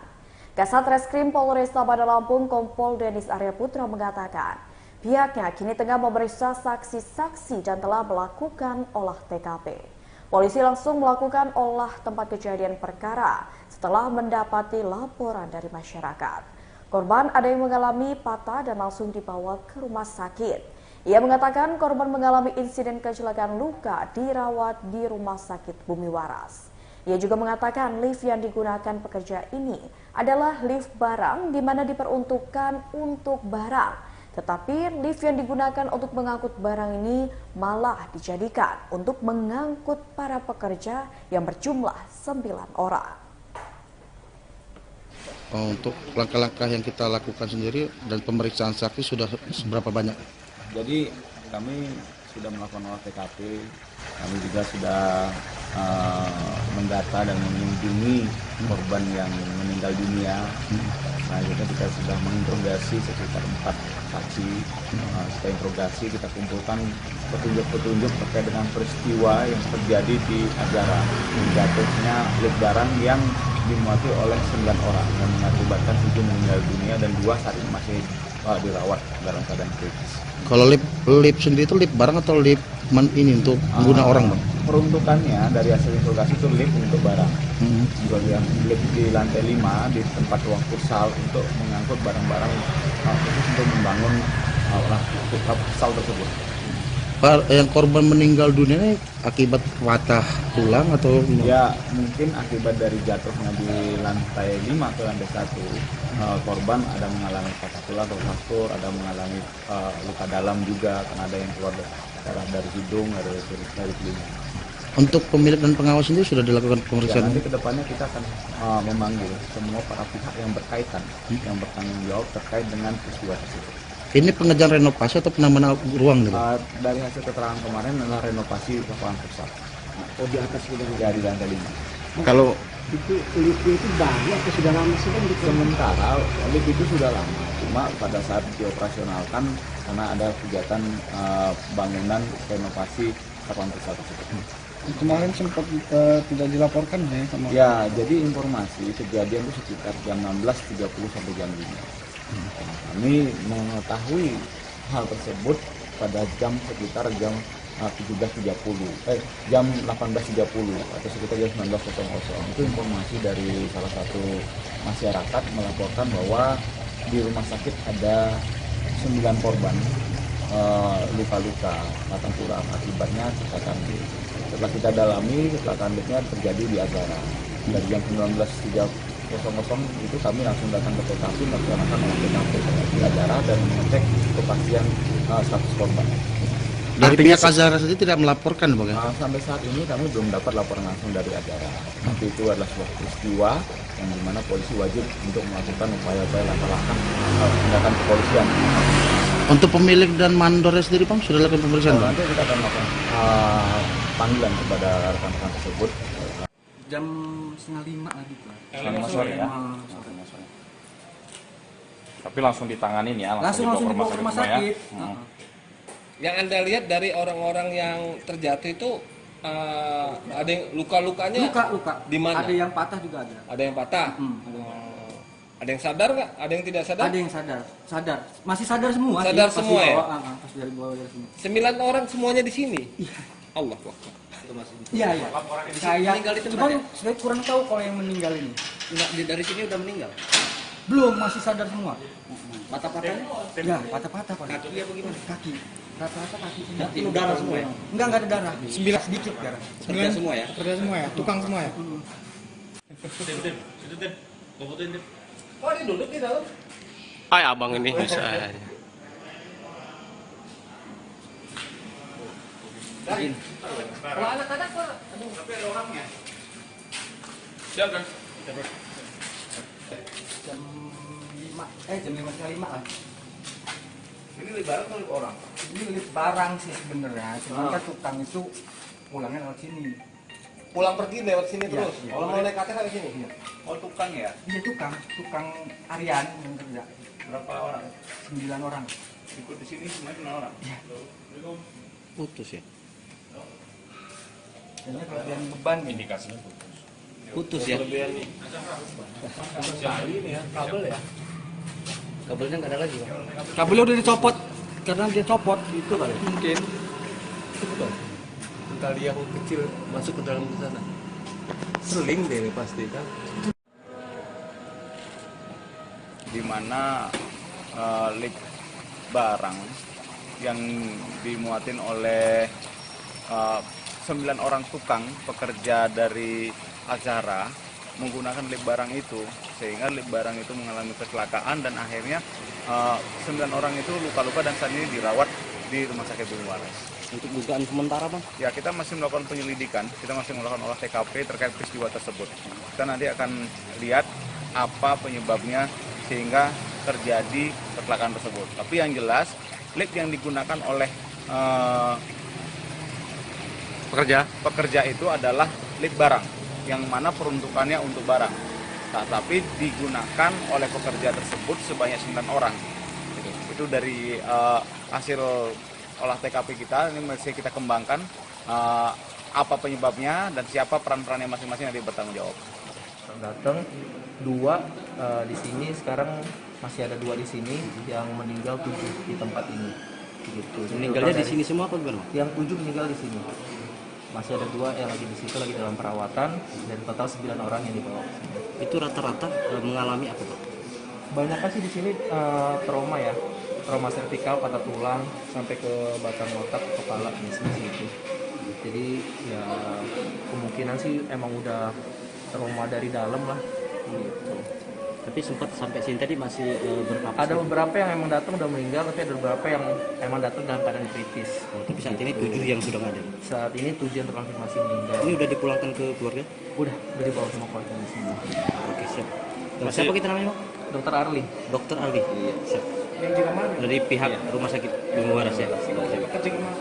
Kasat Reskrim Polresta Bandar Lampung Kompol Denis Arya Putra mengatakan pihaknya kini tengah memeriksa saksi-saksi dan telah melakukan olah TKP. Polisi langsung melakukan olah tempat kejadian perkara setelah mendapati laporan dari masyarakat. Korban ada yang mengalami patah dan langsung dibawa ke rumah sakit. Ia mengatakan korban mengalami insiden kecelakaan luka dirawat di Rumah Sakit Bumi Waras. Ia juga mengatakan lift yang digunakan pekerja ini adalah lift barang di mana diperuntukkan untuk barang. Tetapi lift yang digunakan untuk mengangkut barang ini malah dijadikan untuk mengangkut para pekerja yang berjumlah 9 orang. Untuk langkah-langkah yang kita lakukan sendiri dan pemeriksaan saksi sudah seberapa banyak? Jadi kami sudah melakukan olah TKP, kami juga sudah mendata dan mengunjungi korban yang meninggal dunia. Nah, kita sudah menginterogasi sekitar 4 saksi. Setelah interogasi kita kumpulkan petunjuk-petunjuk terkait dengan peristiwa yang terjadi di acara jatuhnya lift barang yang dimuati oleh 9 orang yang mengakibatkan 7 meninggal dunia dan 2 saat ini masih dirawat dalam keadaan kritis. Kalau lift sendiri itu lift barang atau lift ini untuk pengguna orang Bang? Peruntukannya dari hasil interogasi itu lift untuk barang. Bagian lift di lantai 5 di tempat ruang futsal untuk mengangkut barang-barang khusus untuk membangun futsal tersebut. Yang korban meninggal dunia ini akibat patah tulang atau? Ya mungkin akibat dari jatuhnya di lantai 5 atau lantai 1. Korban ada mengalami patah tulang atau fraktur, ada mengalami luka dalam juga karena ada yang keluar darah dari hidung, dari telinga. Untuk pemilik dan pengawas sendiri sudah dilakukan pemeriksaan? Ya, nanti kedepannya kita akan memanggil semua para pihak yang berkaitan, yang bertanggung jawab terkait dengan peristiwa tersebut. Ini pengerjaan renovasi atau penambahan ruang gitu? Dari hasil keterangan kemarin adalah renovasi lapangan futsal. Oh, di atas sudah Ya, di lantai 5. Kalau itu liftnya itu baru atau sudah lama sih kan? Sementara lift itu sudah lama, cuma pada saat dioperasionalkan karena ada kegiatan bangunan renovasi lapangan futsal tersebut. Kemarin sempat tidak dilaporkan ya sama. Ya, jadi informasi kejadian itu sekitar jam 16.30 sampai jam 5. Kami mengetahui hal tersebut pada sekitar jam 17.30, jam 18.30 atau sekitar jam 19.00. Itu informasi dari salah satu masyarakat melaporkan bahwa di rumah sakit ada 9 korban luka-luka patah tulang akibatnya kecelakaan lift. Setelah kita dalami, kecelakaan liftnya terjadi di Azhara. Dari jam 19.00 itu kami langsung datang ke TKP melaksanakan olah TKP di Azhara dan mengecek kepastian status korban. Dari pihak Azhara saja tidak melaporkan, Bang? Sampai saat ini kami belum dapat laporan langsung dari Azhara. Tapi itu adalah sebuah peristiwa yang dimana polisi wajib untuk melakukan upaya-upaya langkah-langkah tindakan kepolisian. Untuk pemilik dan mandornya sendiri, Bang, sudah lakukan pemeriksaan, Bang? Nanti kita akan melakukan panggilan kepada rekan-rekan tersebut. Jam 4:30 lagi Pak. 5 sore ya. Tapi langsung ditanganin ya, Langsung dibawa ke rumah sakit. Yang Anda lihat dari orang-orang yang terjatuh itu ada yang luka-lukanya? Luka. Di mana? Ada yang patah juga ada. Ada yang patah? Ada yang sadar nggak? Ada yang tidak sadar? Ada yang sadar. Masih sadar semua. Sadar semua ya? Pas dari bawah dari semua. 9 orang semuanya di sini? Iya. Allah Akbar. Iya. Saya meninggal itu cuman saya kurang tahu kalau yang meninggal ini. Dari sini udah meninggal. Belum, masih sadar semua. Patah-patahnya? Ya, patah-patah Pak. Kaki apa gimana? Kaki. Rata-rata kaki semua. Penuh darah semua ya? Enggak ada darah. 9 sedikit darah. Kerja semua ya? Kerja semua ya, tukang semua ya. Oh, dia duduk di dalam? Ay, abang ini bisa aja. Kalau anak-anak Pak, tapi ada orangnya. Siapa? Jam 5:05 lah. Ini lift barang atau lift orang? Ini lift barang sih sebenarnya, cuman kan tukang itu pulangnya lewat sini. Pulang pergi lewat sini Iya, terus? iya. Kalau mau naik atas ke sini? Iya. Oh, tukang ya? Iya tukang harian yang kerja. Berapa orang? 9 orang. Ikut di sini semuanya 9 orang? Iya. Putus ya? Kayaknya kelebihan beban nih. Indikasinya Putus ya? Kelebihan nih. Ini ya, kabel ya? Kabelnya nggak ada lagi, Pak. Kabelnya udah dicopot karena dia copot itu kali. Mungkin. Tali yang kecil masuk ke dalam sana. Seling deh pasti kan. Di mana lift barang yang dimuatin oleh 9 orang tukang pekerja dari Azhara menggunakan lift barang itu, sehingga lift barang itu mengalami kecelakaan dan akhirnya 9 orang itu luka-luka dan saat ini dirawat di Rumah Sakit Bumi Waras. Untuk dugaan sementara, Bang? Ya, kita masih melakukan penyelidikan, kita masih melakukan olah TKP terkait peristiwa tersebut. Kita nanti akan lihat apa penyebabnya sehingga terjadi kecelakaan tersebut. Tapi yang jelas, lift yang digunakan oleh pekerja itu adalah lift barang, yang mana peruntukannya untuk barang. Nah, tapi digunakan oleh pekerja tersebut sebanyak 9 orang. Itu dari hasil olah TKP kita, ini masih kita kembangkan apa penyebabnya dan siapa peran-perannya masing-masing yang bertanggung jawab. Datang 2 di sini, sekarang masih ada 2 di sini, yang meninggal 7 di tempat ini. Gitu. Meninggalnya di sini semua apa gimana? Yang 7 meninggal di sini. Masih ada 2 yang lagi di situ lagi dalam perawatan, dan total 9 orang yang dibawa ke sini. Itu rata-rata mengalami apa, Pak? Banyak sih di sini trauma ya, trauma servikal, patah tulang sampai ke batang otak, kepala gitu. Jadi ya kemungkinan sih emang udah trauma dari dalam lah. Gitu. Tapi sempat sampai sini tadi masih berapa? Ada beberapa yang emang datang udah meninggal, tapi ada beberapa yang emang datang dalam keadaan kritis. Oh, tapi saat ini 7 yang sudah ada. Saat ini 7 yang terkonfirmasi meninggal. Ini udah dipulangkan ke keluarga? Udah dibawa sama keluarga semua. Oke, siap. Siapa kita namanya, Pak? Dokter Arli. Dokter Arli. Iya, siap. Yang di mana? Dari pihak rumah sakit Bumi Waras ya. Kerja kemana?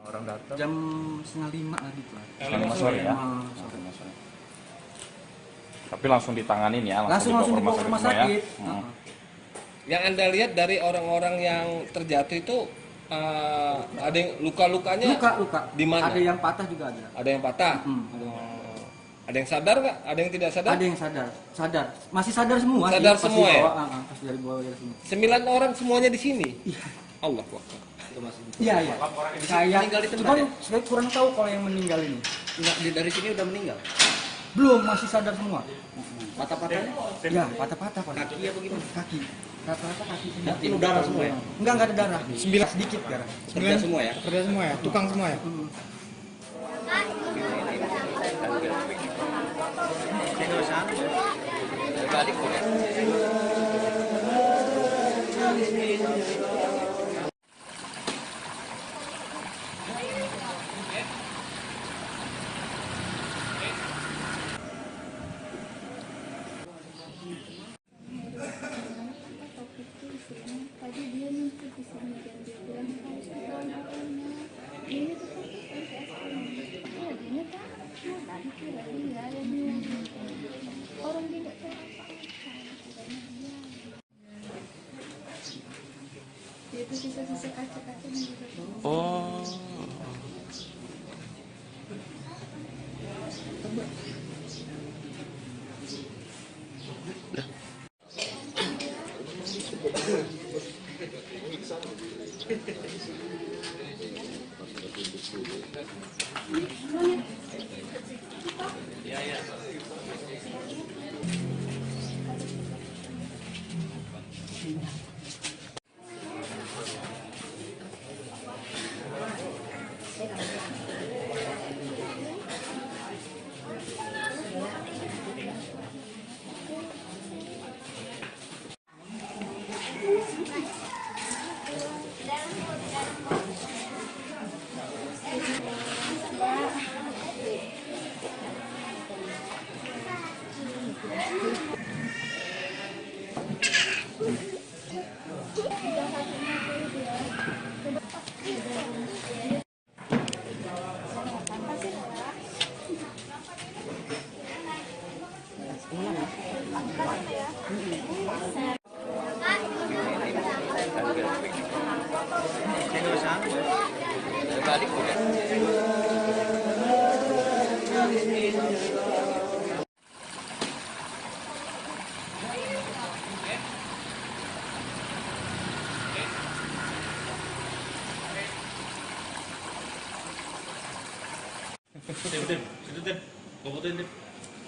Orang datang. Jam 4:30 hari Pak. 5 sore ya. Tapi langsung ditanganin ya, Langsung dibawa ke rumah sakit. Yang Anda lihat dari orang-orang yang terjatuh itu ada yang luka-lukanya Luka. di mana? Ada yang patah juga ada. Ada yang patah. Ada yang sadar nggak? Ada yang tidak sadar? Ada yang sadar. Masih sadar semua. Sadar Pas semua ya? dibawa, pas dari bawah dari sini. 9 orang semuanya di sini. Iya. Allah Akbar. Iya. Saya meninggal di tempat cuman ya? saya kurang tahu kalau yang meninggal ini. Enggak, dari sini udah meninggal. Belum, masih sadar semua. Patah-patahnya? Ya, patah-patah Pak. Kaki apa gimana? Kaki. Rata-rata kaki. Berarti lu darah semua ya? Enggak ada darah. 9 sedikit darah. Kerja semua ya? Kerja semua ya, tukang semua ya. Tadi dia minta di sini dan dia bilang harus pulang katanya. Ini tuh kan dia takut, tadi kira dia yang orang dia nggak tahu dia tuh sisa-sisa kaca-kaca juga. Oh.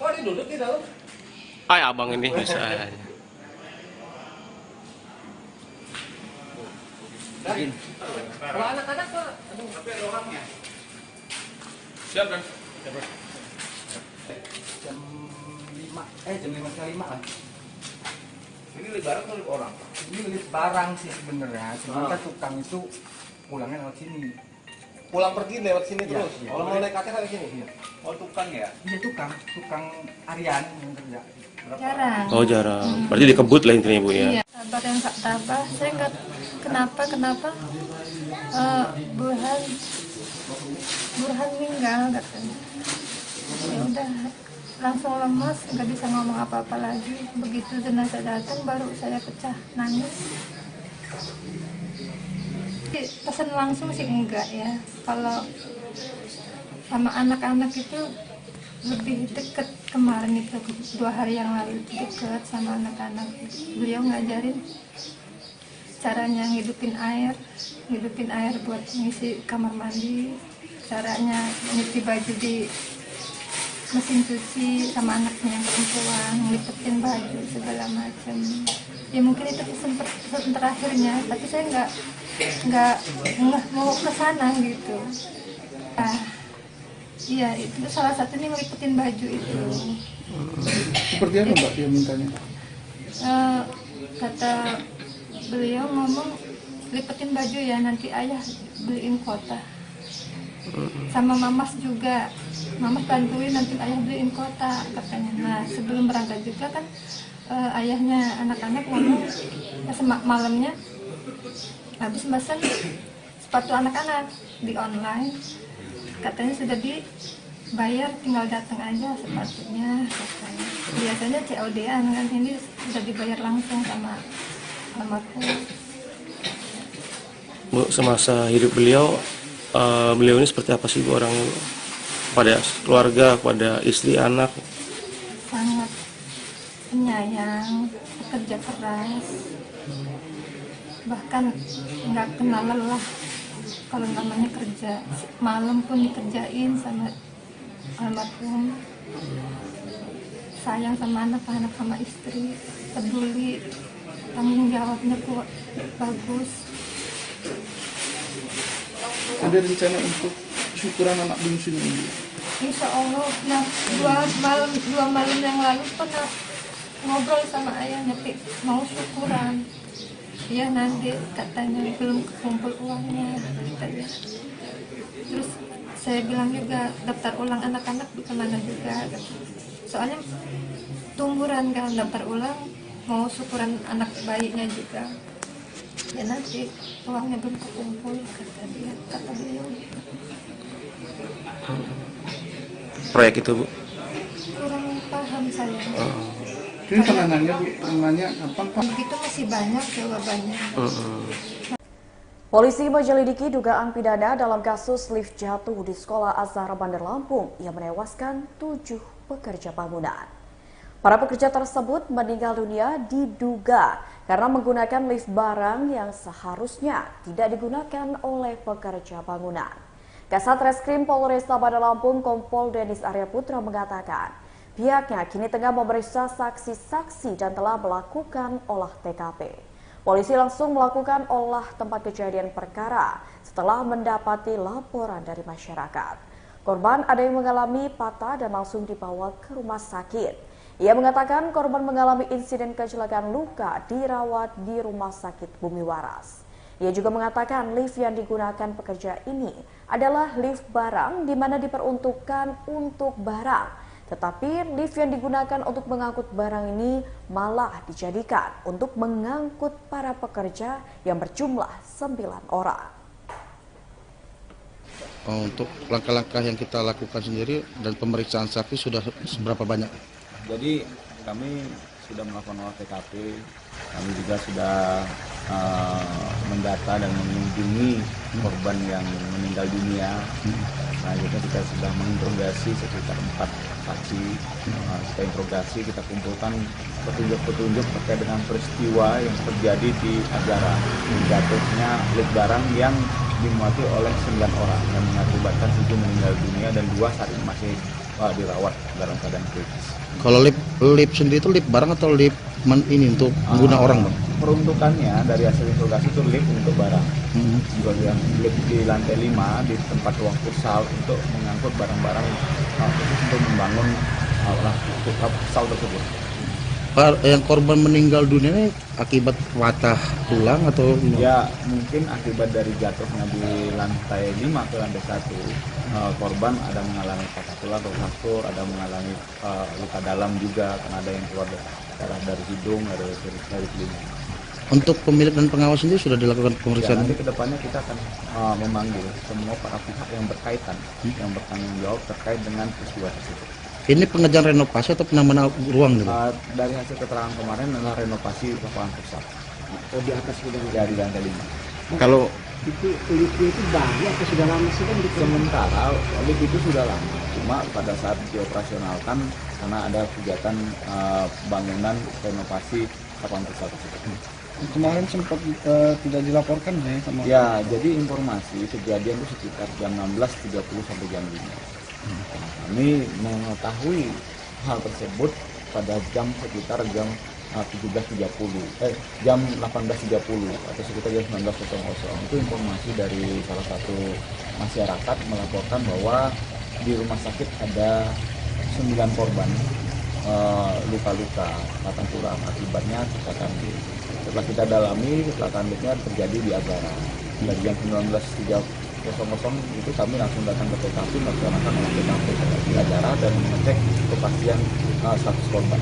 Oh, ini duduk di dalam. Ay, abang ini bisa aja. Kalau anak-anak Pak, aduh, tapi ada orangnya. Siap kan? Jam 5:05 lah. Ini lift barang atau lift orang? Ini lift barang sih sebenarnya. Cuma kan tukang itu pulangnya lewat sini. Pulang pergi lewat sini Iya, terus. iya. Kalau mau naik kaca lewat sini. Iya. Oh, tukang ya? Iya tukang Aryan yang kerja. Jarang. Oh, jarang. Berarti dikebut lah intinya, Bu ya. Iya, sabar yang tak tabah. Saya nggak kenapa Burhan meninggal katanya. Ya udah langsung lemas, nggak bisa ngomong apa-apa lagi. Begitu jenazah datang baru saya pecah nangis. Pesan langsung sih enggak ya. Kalau sama anak-anak itu lebih deket kemarin itu 2 hari yang lalu deket sama anak-anak. Beliau ngajarin caranya ngidupin air buat ngisi kamar mandi, caranya nyuci baju di mesin cuci sama anaknya yang perempuan, ngelipetin baju segala macam. Ya mungkin itu pesan terakhirnya, tapi saya nggak mau ke sana gitu. Iya, itu salah satunya ngelipetin baju itu. Seperti apa Mbak dia mintanya? Kata beliau ngomong lipetin baju ya, nanti ayah beliin kuota. Sama mamas juga mama bantuin nanti ayah beliin kotak katanya. Nah sebelum berangkat juga kan ayahnya anak-anak ngomong malamnya habis mesen sepatu anak-anak di online, katanya sudah dibayar, tinggal datang aja sepatunya katanya. Biasanya COD-an kan, ini sudah dibayar langsung sama almarhum. Bu, semasa hidup beliau ini seperti apa sih Bu orang pada keluarga, pada istri, anak? Sangat penyayang, bekerja keras, bahkan nggak kenal lelah. Kalau namanya kerja, malam pun dikerjain sama almarhum. Sayang sama anak-anak, sama istri, peduli, tanggung jawabnya kuat, bagus. Ada rencana untuk syukuran anak bungsunya ini? Insya Allah, nah dua malam yang lalu pernah ngobrol sama ayahnya, mau syukuran. Ya nanti katanya belum kumpul uangnya katanya. Terus saya bilang juga daftar ulang anak-anak di kemana juga. Soalnya tungguran kan, daftar ulang mau syukuran anak bayinya juga. Ya nanti uangnya belum kumpul kata beliau. Proyek itu Bu? Kurang paham saya. Ini penangannya Bu, penangannya apa Pak? Begitu masih banyak jawabannya. Polisi menyelidiki dugaan pidana dalam kasus lift jatuh di Sekolah Azhar Bandar Lampung yang menewaskan 7 pekerja bangunan. Para pekerja tersebut meninggal dunia diduga karena menggunakan lift barang yang seharusnya tidak digunakan oleh pekerja bangunan. Kasat Reskrim Polresta Bandar Lampung Kompol Denis Arya Putra mengatakan, pihaknya kini tengah memeriksa saksi-saksi dan telah melakukan olah TKP. Polisi langsung melakukan olah tempat kejadian perkara setelah mendapati laporan dari masyarakat. Korban ada yang mengalami patah dan langsung dibawa ke rumah sakit. Ia mengatakan korban mengalami insiden kecelakaan luka dirawat di Rumah Sakit Bumi Waras. Ia juga mengatakan lift yang digunakan pekerja ini adalah lift barang di mana diperuntukkan untuk barang. Tetapi lift yang digunakan untuk mengangkut barang ini malah dijadikan untuk mengangkut para pekerja yang berjumlah 9 orang. Untuk langkah-langkah yang kita lakukan sendiri dan pemeriksaan saksi sudah seberapa banyak? Jadi kami sudah melakukan olah TKP, kami juga sudah mendata dan mengunjungi korban yang meninggal dunia. Nah, kita sudah menginterogasi sekitar 4 saksi. Setelah interogasi kita kumpulkan petunjuk-petunjuk terkait dengan peristiwa yang terjadi di Azhara, jatuhnya lift barang yang dimuati oleh 9 orang yang mengakibatkan 7 meninggal dunia dan 2 saat ini masih dirawat dalam keadaan kritis. Kalau lift sendiri itu lift barang atau lift ini untuk pengguna orang Bang? Peruntukannya dari hasil interogasi itu lift untuk barang. Juga lift di lantai 5 di tempat ruang futsal untuk mengangkut barang-barang khusus untuk membangun futsal tersebut. Yang korban meninggal dunia ini akibat patah tulang atau? Ya mungkin akibat dari jatuhnya di lantai 5 ke lantai 1. Korban ada mengalami patah tulang atau fraktur, ada mengalami luka dalam juga karena ada yang keluar darah dari hidung, dari telinga. Untuk pemilik dan pengawas sendiri sudah dilakukan pemeriksaan? Ya, nanti kedepannya kita akan memanggil semua para pihak yang berkaitan, yang bertanggung jawab terkait dengan peristiwa tersebut. Ini pengerjaan renovasi atau penambahan ruang nih? Dari hasil keterangan kemarin adalah renovasi lapangan futsal. Oh di atas sudah? Ya di lantai 5. Kalau itu liftnya itu baru atau sudah lama sih kan? Sementara lift itu sudah lama, cuma pada saat dioperasionalkan karena ada kegiatan bangunan renovasi lapangan futsal tersebut. Kemarin sempat tidak dilaporkan ya sama? Ya, jadi informasi kejadian itu sekitar jam 16.30 sampai jam 5. Kami mengetahui hal tersebut pada sekitar jam 17.30, jam 18.30 atau sekitar jam 19.00. Itu informasi dari salah satu masyarakat melaporkan bahwa di rumah sakit ada 9 korban luka-luka patah tulang akibatnya kecelakaan lift. Setelah kita dalami, kecelakaan liftnya terjadi di Azhara dari jam 19.30 itu kami langsung datang ke TKP melaksanakan olah TKP acara dan mengecek kepastian status korban.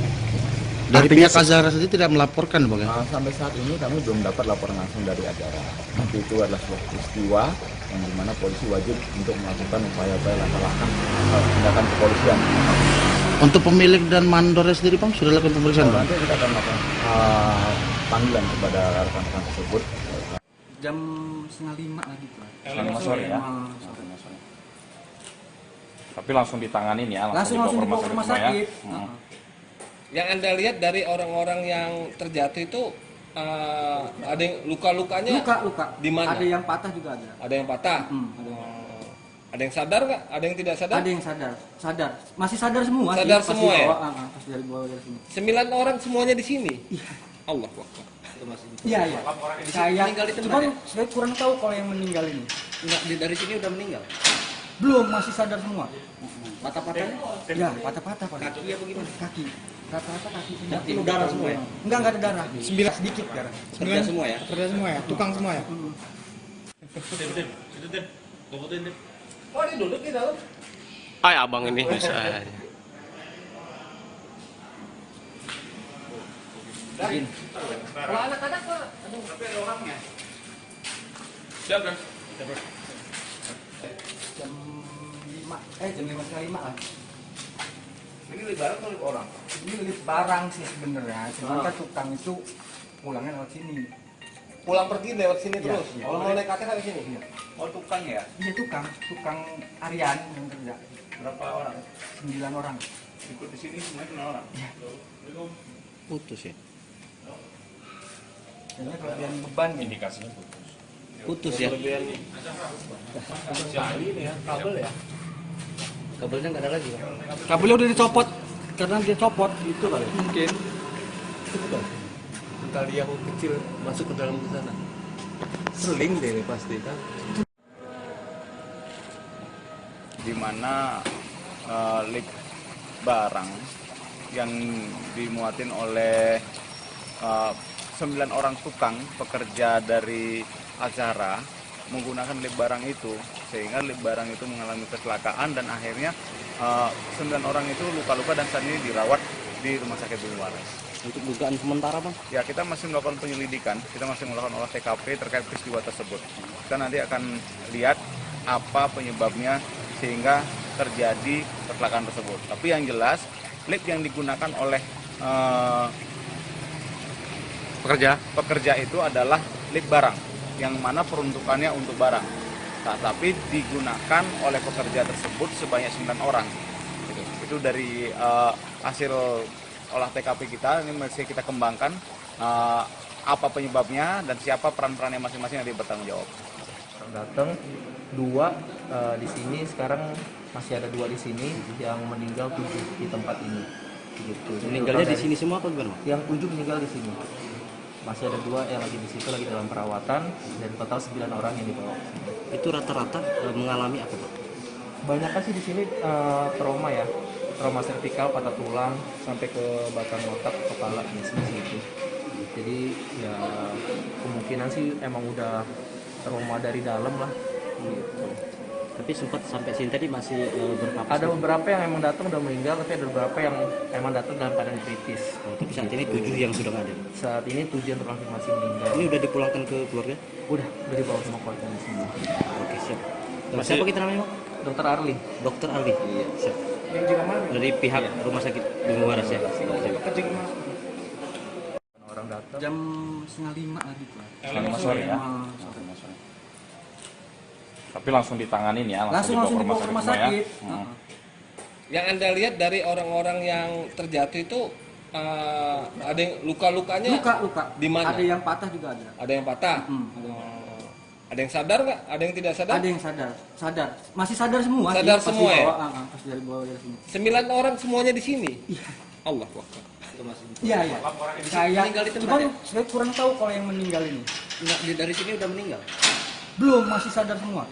Dari pihak Azahra sendiri tidak melaporkan, Bang? Sampai saat ini kami belum dapat laporan langsung dari Azahra. Tapi itu adalah sebuah peristiwa yang dimana polisi wajib untuk melakukan upaya-upaya langkah-langkah tindakan kepolisian. Untuk pemilik dan mandornya sendiri, Bang, sudah lakukan pemeriksaan, Bang? Nanti kita akan melakukan panggilan kepada rekan-rekan tersebut. Jam 4:30 lagi tuh. 5 sore ya. Tapi langsung ditanganin ya, langsung dibawa ke rumah sakit. Yang Anda lihat dari orang-orang yang terjatuh itu ada yang luka-lukanya? Luka. Di mana? Ada yang patah juga ada. Ada yang patah? Ada yang sadar nggak? Ada yang tidak sadar? Ada yang sadar. Masih sadar semua. Sadar semua ya? Pas dari bawah dari sini. 9 orang semuanya di sini? Iya. Allah Akbar. Iya. Saya kurang tahu kalau yang meninggal ini. Enggak, dari sini udah meninggal. Belum, masih sadar semua. Patah-patahnya? Ya, patah-patah. Kaki apa gimana? Kaki. Rata-rata kaki. Itu darah semua ya? Enggak ada darah. 9 sedikit darah. Kerja semua ya? Kerja semua ya, tukang semua ya. Oh, ini duduk di dalam. Ay, abang ini bisa aja. Kalau anak-anak Pak, tapi ada orangnya. Siap kan? Jam 5 lah. Ini lift barang atau lift orang? Ini lift barang sih sebenarnya. Cuman kan tukang itu pulangnya lewat sini. Pulang pergi lewat sini terus. Iya. Kalau mau naik kaki dari sini. Iya. Oh, tukang ya? Iya tukang Aryan yang kerja. Berapa orang? 9 orang. Ikut di sini semuanya kenal orang. Iya. Putus ya? Ini kelebihan beban nih. Indikasinya putus. Putus ya? Kelebihan ini ya, kabel ya. Kabelnya nggak ada lagi, Bang? Kabelnya udah dicopot karena dia copot itu kali. Mungkin. Tali yang kecil masuk ke dalam sana. Seling deh ini pasti kan. Di mana lift barang yang dimuatin oleh 9 orang tukang pekerja dari Azahra menggunakan lift barang itu, sehingga lift barang itu mengalami kecelakaan dan akhirnya 9 orang itu luka-luka dan saat ini dirawat di Rumah Sakit Bumi Waras. Untuk dugaan sementara, Bang? Ya, kita masih melakukan penyelidikan, kita masih melakukan olah TKP terkait peristiwa tersebut. Kita nanti akan lihat apa penyebabnya sehingga terjadi kecelakaan tersebut. Tapi yang jelas, lift yang digunakan oleh pekerja itu adalah lift barang, yang mana peruntukannya untuk barang. Nah, tapi digunakan oleh pekerja tersebut sebanyak 9 orang. Itu dari hasil olah TKP kita, ini masih kita kembangkan apa penyebabnya dan siapa peran-perannya masing-masing yang bertanggung jawab. Datang 2 di sini, sekarang masih ada 2 di sini, yang meninggal 7 di tempat ini. Gitu. Meninggalnya di sini semua apa gimana? Yang 7 meninggal di sini. Masih ada 2 yang lagi di situ lagi dalam perawatan, dan total 9 orang yang dibawa. Itu rata-rata mengalami apa, Pak? Banyak sih di sini trauma ya, trauma servikal, patah tulang sampai ke batang otak, kepala seperti itu. Jadi ya kemungkinan sih emang udah trauma dari dalam lah. Gitu. Tapi sempat sampai sini tadi masih berapa? Ada beberapa yang emang datang udah meninggal, tapi ada beberapa yang emang datang dalam keadaan kritis. Oh, tapi saat ini 7 yang sudah ada. Saat ini 7 yang terkonfirmasi meninggal. Ini udah dipulangkan ke keluarga? Udah dibawa sama keluarga di sini. Oke, siap. Siapa kita namanya, Pak? Dokter Arli. Dokter Arli. Iya, siap. Yang juga mana? Dari pihak Rumah Sakit Bumi Waras ya. Orang datang. Jam 4:30 lagi tuh. 5 sore ya. Tapi langsung ditanganin ya, langsung dibawa ke rumah sakit. Yang Anda lihat dari orang-orang yang terjatuh itu ada yang luka-lukanya? Luka. Di mana? Ada yang patah juga ada. Ada yang patah? Ada yang sadar nggak? Ada yang tidak sadar? Ada yang sadar. Masih sadar semua. Sadar semua ya? Pas dari bawah dari sini. 9 orang semuanya di sini? Iya. Allah Akbar. Iya. Saya kurang tahu kalau yang meninggal ini. Enggak, dari sini udah meninggal. Belum, masih sadar semua.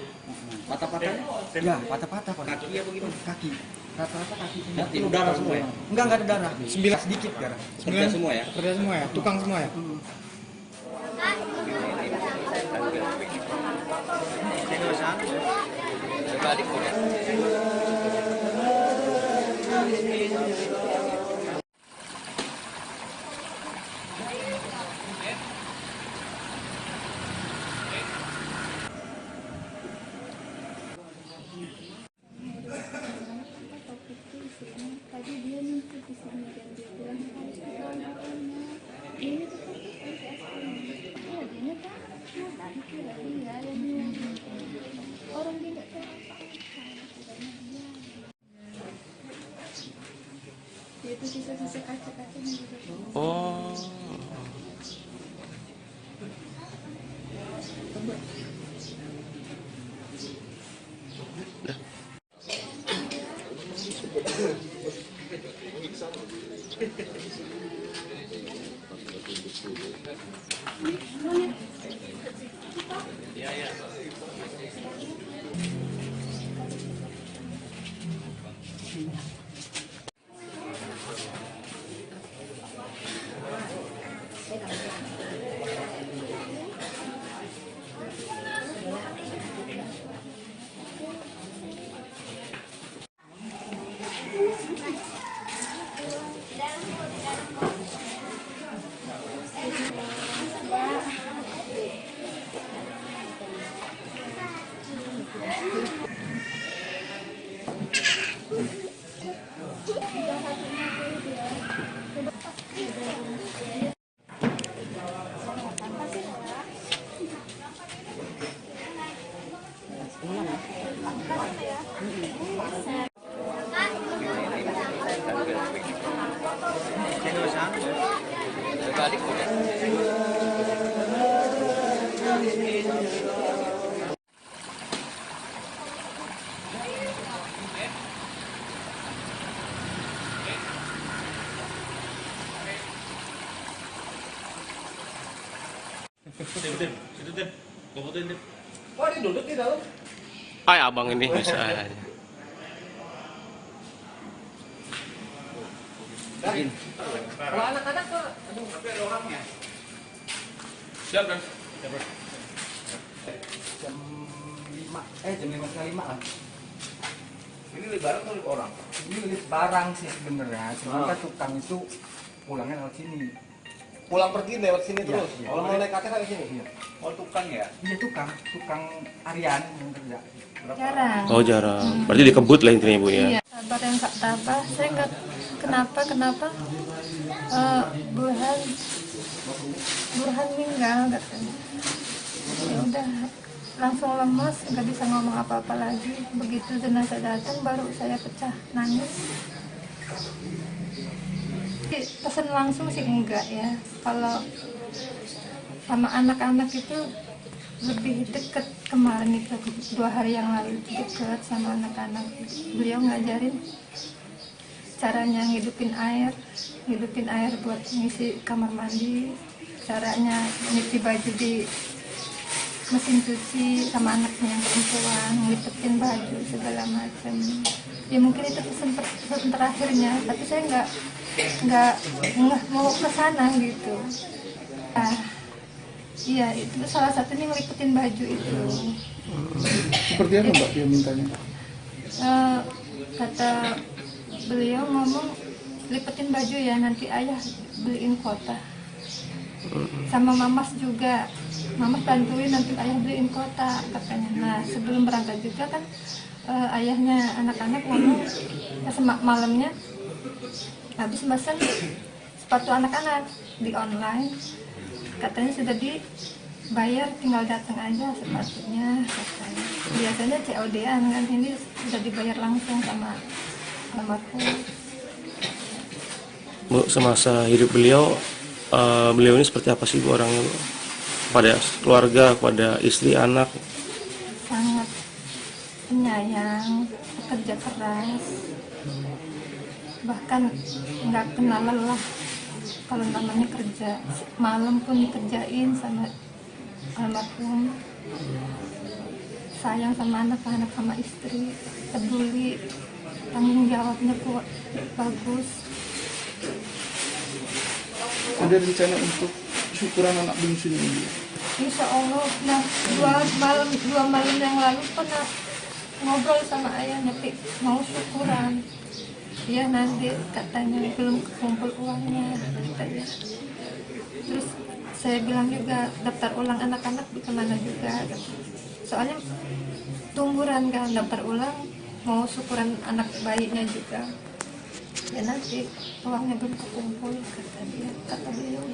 Patah-patahnya? Ya, patah-patah. Kaki apa gimana? Kaki. Rata-rata kaki. Itu darah semua ya? Enggak ada darah. 9 sedikit darah. Kerja semua ya? Kerja semua ya, tukang semua ya. Ini Tadi dia nuntut di sini dan dia bilang harus dibawa ini tetap ya dia takut tadi kira dia yang orang dia nggak tahu dia itu sisa-sisa kaca-kacanya juga. Oh. Oh, dia duduk di dalam. Ay, abang ini bisa aja. Kalau anak-anak tuh, aduh, tapi ada orangnya. Siap kan? Jam 5:05 lah. Ini lift barang atau lift orang? Ini lift barang sih sebenarnya. Cuma kan tukang itu pulangnya lewat sini. Pulang pergi lewat sini terus. Kalau mau naik kakek ke sini. Iya. Oh, tukang ya? Iya, tukang harian yang kerja. Jarang. Oh, jarang. Berarti dikebut lah intinya Bu ya. Iya, sabar yang nggak tabah. Saya nggak kenapa Burhan meninggal katanya. Ya udah langsung lemas, nggak bisa ngomong apa-apa lagi. Begitu jenazah datang baru saya pecah nangis. Pesan langsung sih enggak ya. Kalau sama anak-anak itu lebih dekat kemarin itu 2 hari yang lalu dekat sama anak-anak. Beliau ngajarin caranya ngidupin air buat ngisi kamar mandi, caranya nyuci baju di mesin cuci sama anaknya yang perempuan, ngelipetin baju segala macam. Ya mungkin itu pesan terakhirnya, tapi saya nggak mau ke sana gitu. Iya, itu salah satunya ngelipetin baju itu. Seperti apa Mbak dia mintanya? Kata beliau ngomong, lipetin baju ya, nanti ayah beliin kota. Sama mamas juga, mamas bantuin nanti ayah beliin kota katanya. Nah sebelum berangkat juga kan ayahnya anak-anak ngomong malamnya habis mesen sepatu anak-anak di online, katanya sudah dibayar, tinggal datang aja sepatunya katanya. Biasanya COD-an kan, ini sudah dibayar langsung sama almarhum. Bu, semasa hidup beliau ini seperti apa sih Bu orangnya Bu? Pada keluarga, pada istri, anak? Sangat penyayang, pekerja keras, bahkan nggak kenal lelah kalau namanya kerja. Malam pun dikerjain sama almarhum. Sayang sama anak-anak, sama istri, peduli, tanggung jawabnya kuat, bagus. Ada rencana untuk syukuran anak bungsunya ini? Insya Allah. Nah, dua malam yang lalu pernah ngobrol sama ayahnya, mau syukuran. Ya nanti katanya belum kumpul uangnya katanya. Terus saya bilang juga daftar ulang anak-anak di kemana juga. Soalnya tungguran kan, daftar ulang mau syukuran anak bayinya juga. Ya nanti uangnya belum kekumpul kata beliau.